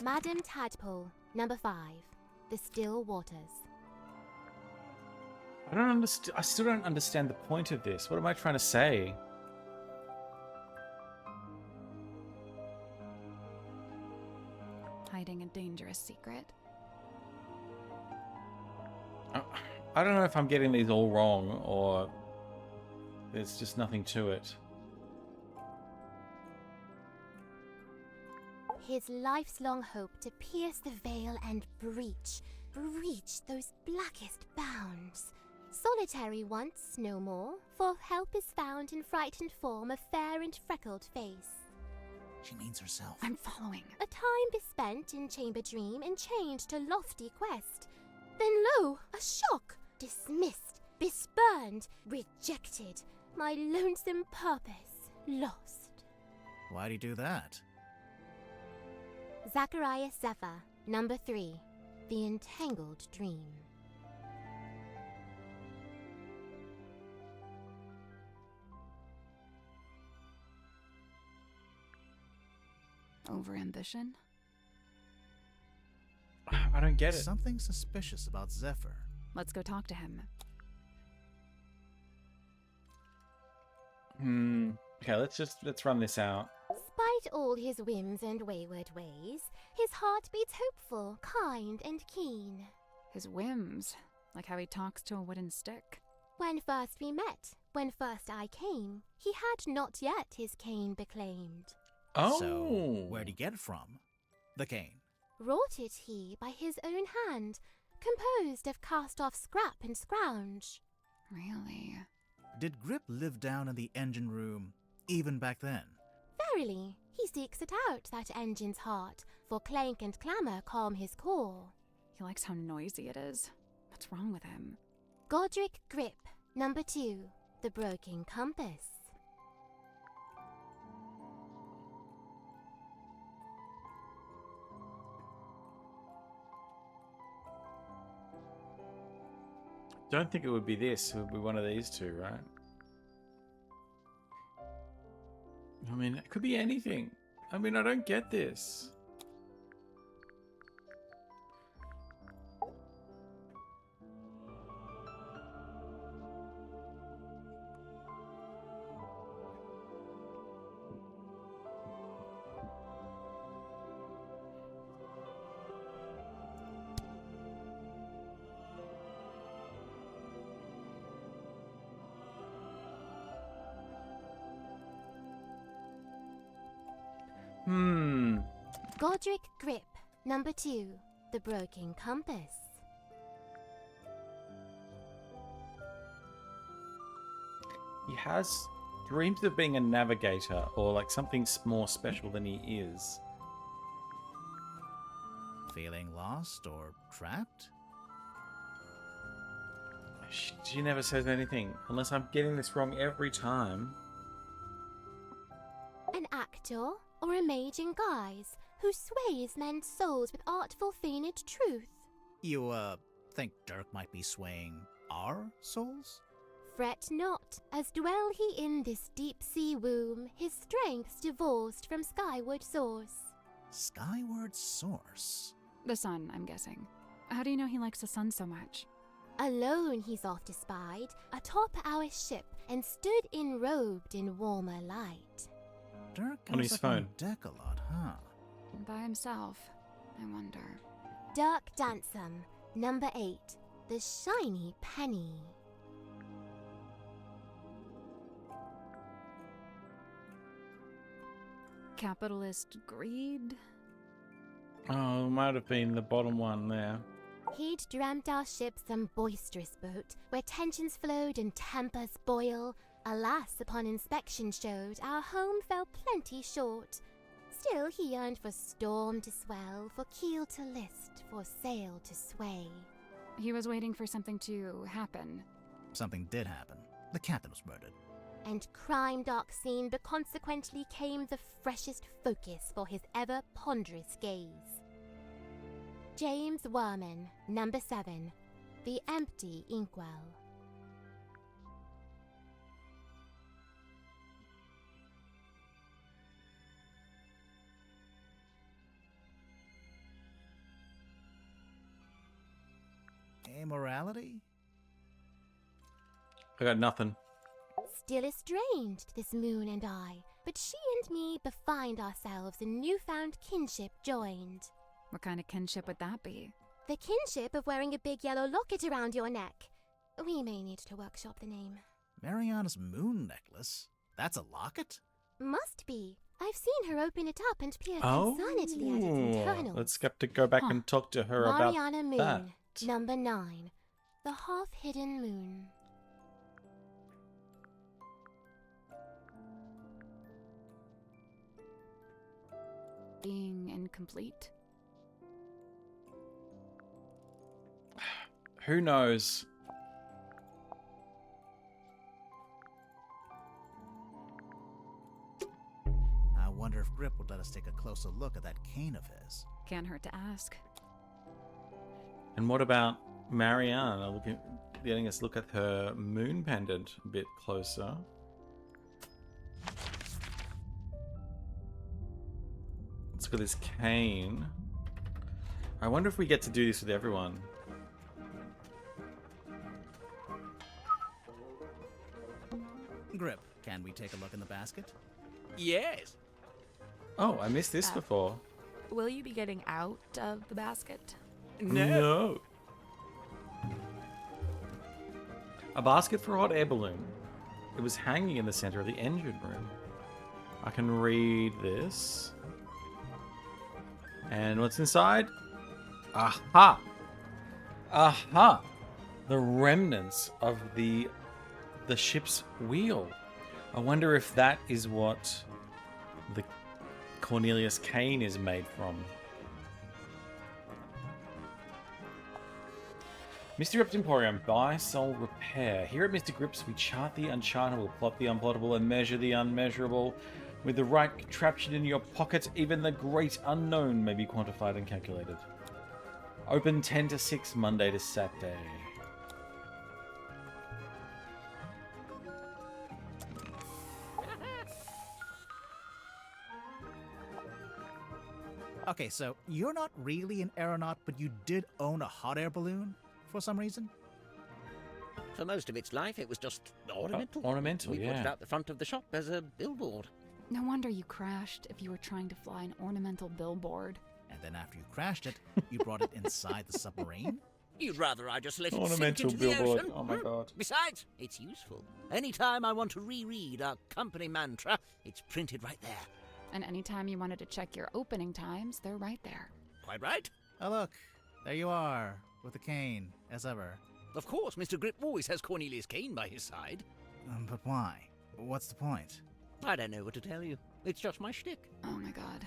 Madam Tadpole, number 5, the Still Waters. I don't understand. I still don't understand the point of this. What am I trying to say? Hiding a dangerous secret. I don't know if I'm getting these all wrong or there's just nothing to it. His life's long hope to pierce the veil and breach those blackest bounds. Solitary once, no more, for help is found in frightened form of fair and freckled face. She means herself. I'm following. A time bespent in chamber dream and chained to lofty quest. Then lo, a shock! Dismissed, bespurned, rejected. My lonesome purpose lost. Why'd he do that? Zachariah Zephyr, number 3. The Entangled Dream. Overambition? I don't get it. Something suspicious about Zephyr. Let's go talk to him. Okay, let's run this out. Despite all his whims and wayward ways, his heart beats hopeful, kind, and keen. His whims, like how he talks to a wooden stick. When first we met, when first I came, he had not yet his cane beclaimed. Oh, So, where'd he get it from? The cane. Wrought it he by his own hand, composed of cast-off scrap and scrounge. Really? Did Grip live down in the engine room, even back then? Verily, he seeks it out, that engine's heart, for clank and clamour calm his core. He likes how noisy it is. What's wrong with him? Godric Grip, number 2, the Broken Compass. don't think it would be this. It would be one of these two, right? I mean, it could be anything. I mean, I don't get this. Godric Grip, number 2, the Broken Compass. He has dreams of being a navigator or like something more special than he is. Feeling lost or trapped? She never says anything, unless I'm getting this wrong every time. An actor or a mage in guise who sways men's souls with artful feigned truth. You, think Dirk might be swaying our souls? Fret not, as dwell he in this deep sea womb, his strength's divorced from skyward source. Skyward source? The sun, I'm guessing. How do you know he likes the sun so much? Alone he's oft espied, atop our ship, and stood enrobed in warmer light. Dirk On goes his up phone. on deck a lot, huh? By himself, I wonder. Dirk Dansom, number 8, the Shiny Penny. Capitalist greed? Oh, might have been the bottom one there. He'd dreamt our ship some boisterous boat, where tensions flowed and tempers boil. Alas, upon inspection showed our home fell plenty short. Still he yearned for storm to swell, for keel to list, for sail to sway. He was waiting for something to happen. Something did happen. The captain was murdered. And crime dark scene, but consequently came the freshest focus for his ever ponderous gaze. James Werman, number 7, the Empty Inkwell. Amorality? I got nothing. Still estranged, this moon and I, but she and me befind ourselves in newfound kinship joined. What kind of kinship would that be? The kinship of wearing a big yellow locket around your neck. We may need to workshop the name. Mariana's moon necklace? That's a locket? Must be. I've seen her open it up and peer Oh, concernedly at its internals. let's have to go back and talk to her Mariana about Moon, that. number 9, the half-hidden moon. Being incomplete? Who knows? I wonder if Grip would let us take a closer look at that cane of his. Can't hurt to ask. And what about Mariana letting us look at her moon pendant a bit closer? Let's look at this cane. I wonder if we get to do this with everyone. Grip, can we take a look in the basket? Yes. Oh, I missed this before. Will you be getting out of the basket? No. A basket for a hot air balloon. It was hanging in the center of the engine room. I can read this. And what's inside? Aha! Aha! The remnants of the ship's wheel. I wonder if that is what the Cornelius cane is made from. Mr. Grip's Emporium, buy, sell, repair. Here at Mr. Grip's, we chart the unchartable, plot the unplottable, and measure the unmeasurable. With the right contraption in your pocket, even the great unknown may be quantified and calculated. Open 10 to 6, Monday to Saturday. Okay, so you're not really an aeronaut, but you did own a hot air balloon for some reason? For most of its life, it was just ornamental. Ornamental, We put it yeah. out the front of the shop as a billboard. No wonder you crashed if you were trying to fly an ornamental billboard. And then after you crashed it, you brought it inside the submarine? You'd rather I just let it Ornamental sink into billboard. the ocean? Oh my god. Besides, it's useful. Anytime I want to reread our company mantra, it's printed right there. And anytime you wanted to check your opening times, they're right there. Quite right. Oh look, there you are, with the cane, as ever. Of course, Mr. Grip always has Cornelius Kane by his side. But why? What's the point? I don't know what to tell you. It's just my shtick. Oh my god.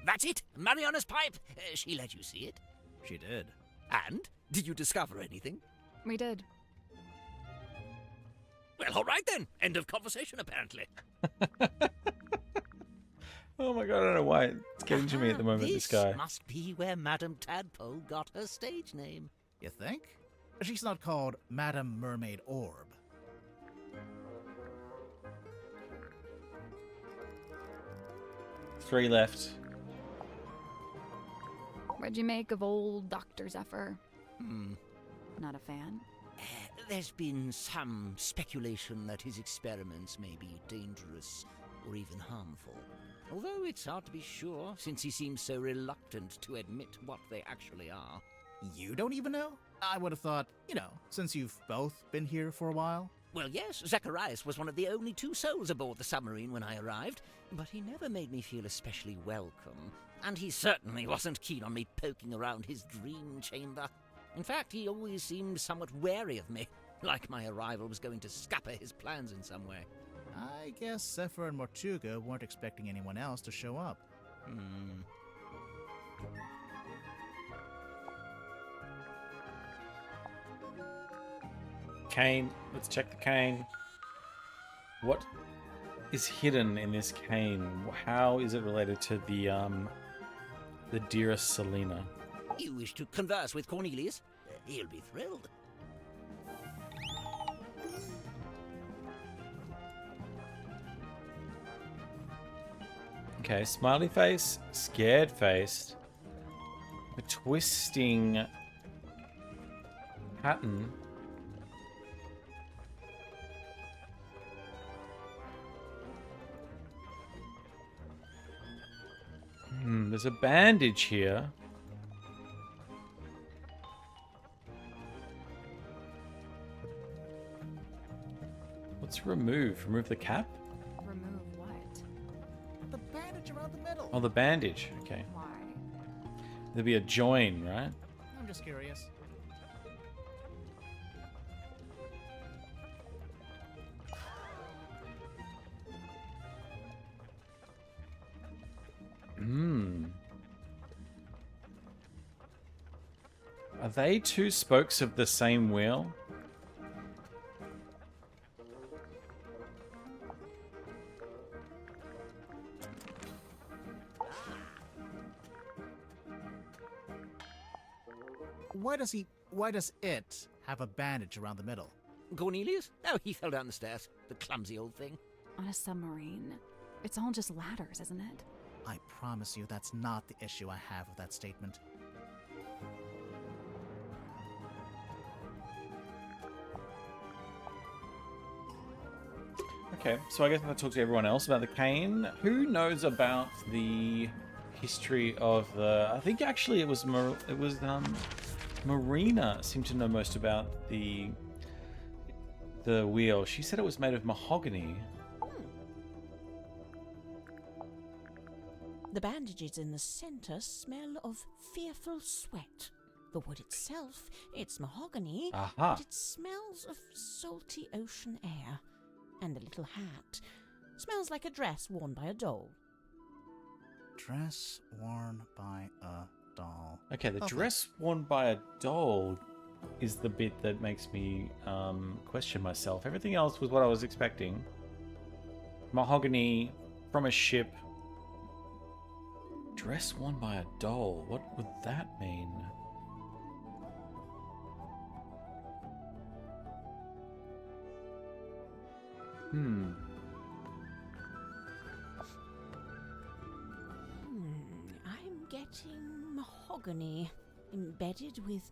That's it! Mariana's pipe! She let you see it? She did. And? Did you discover anything? We did. Well, all right then. End of conversation, apparently. Oh my god, I don't know why it's getting to me at the moment, this guy. Must be where Madame Tadpole got her stage name. You think? She's not called Madame Mermaid Orb. Three left. What'd you make of old Dr. Zephyr? Hmm. Not a fan? There's been some speculation that his experiments may be dangerous or even harmful. Although it's hard to be sure, since he seems so reluctant to admit what they actually are. You don't even know? I would have thought, since you've both been here for a while. Well, yes, Zacharias was one of the only 2 souls aboard the submarine when I arrived, but he never made me feel especially welcome, and he certainly wasn't keen on me poking around his dream chamber. In fact, he always seemed somewhat wary of me, like my arrival was going to scupper his plans in some way. I guess Zephyr and Mortuga weren't expecting anyone else to show up. Cane. Let's check the cane. What is hidden in this cane? How is it related to the dearest Selena? You wish to converse with Cornelius? He'll be thrilled. Okay, smiley face, scared face, a twisting pattern. There's a bandage here. What's remove? Remove the cap? Remove what? The bandage around the middle. Oh, the bandage. Okay. Why? There'll be a join, right? I'm just curious. Are they two spokes of the same wheel? Why does it have a bandage around the middle? Cornelius? Oh, he fell down the stairs. The clumsy old thing. On a submarine. It's all just ladders, isn't it? I promise you that's not the issue I have with that statement. Okay, so I guess I'm going to talk to everyone else about the cane. Who knows about the history of the... I think actually it was Marina seemed to know most about the wheel. She said it was made of mahogany. The bandages in the center smell of fearful sweat. The wood itself, it's mahogany, Aha. but it smells of salty ocean air. And the little hat smells like a dress worn by a doll. Dress worn by a doll. Okay, the Lovely. dress worn by a doll is the bit that makes me question myself. Everything else was what I was expecting. Mahogany from a ship. Dress worn by a doll. What would that mean? I'm getting mahogany embedded with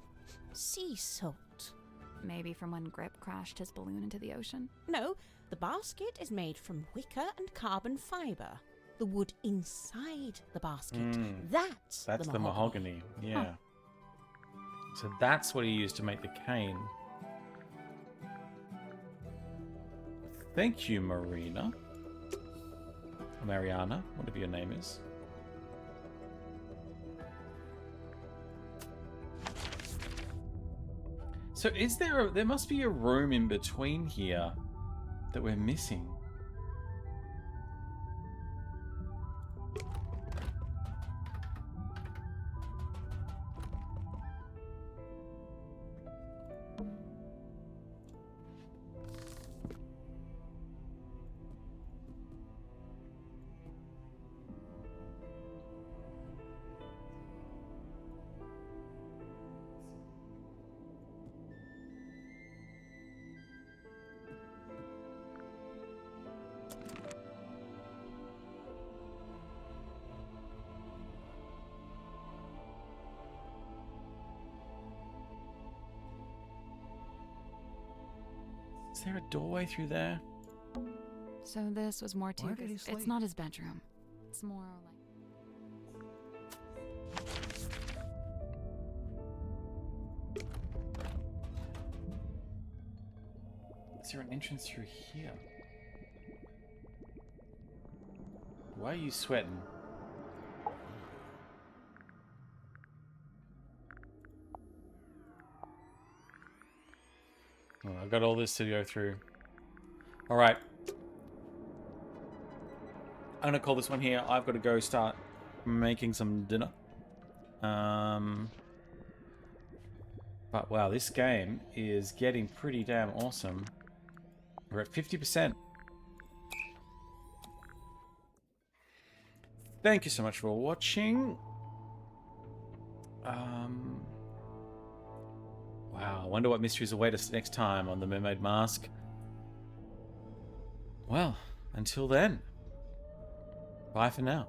sea salt. Maybe from when Grip crashed his balloon into the ocean? No, the basket is made from wicker and carbon fiber. The wood inside the basket. That's the mahogany. Yeah. Huh. So that's what he used to make the cane. Thank you, Marina. Mariana, whatever your name is. So is there must be a room in between here that we're missing. Is there a doorway through there? So this was more Where too... did he It's sleep? not his bedroom. It's more like... Is there an entrance through here? Why are you sweating? Oh, I've got all this to go through. Alright. I'm going to call this one here. I've got to go start making some dinner. But wow, this game is getting pretty damn awesome. We're at 50%. Thank you so much for watching. Wow, I wonder what mysteries await us next time on the Mermaid Mask. Well, until then, bye for now.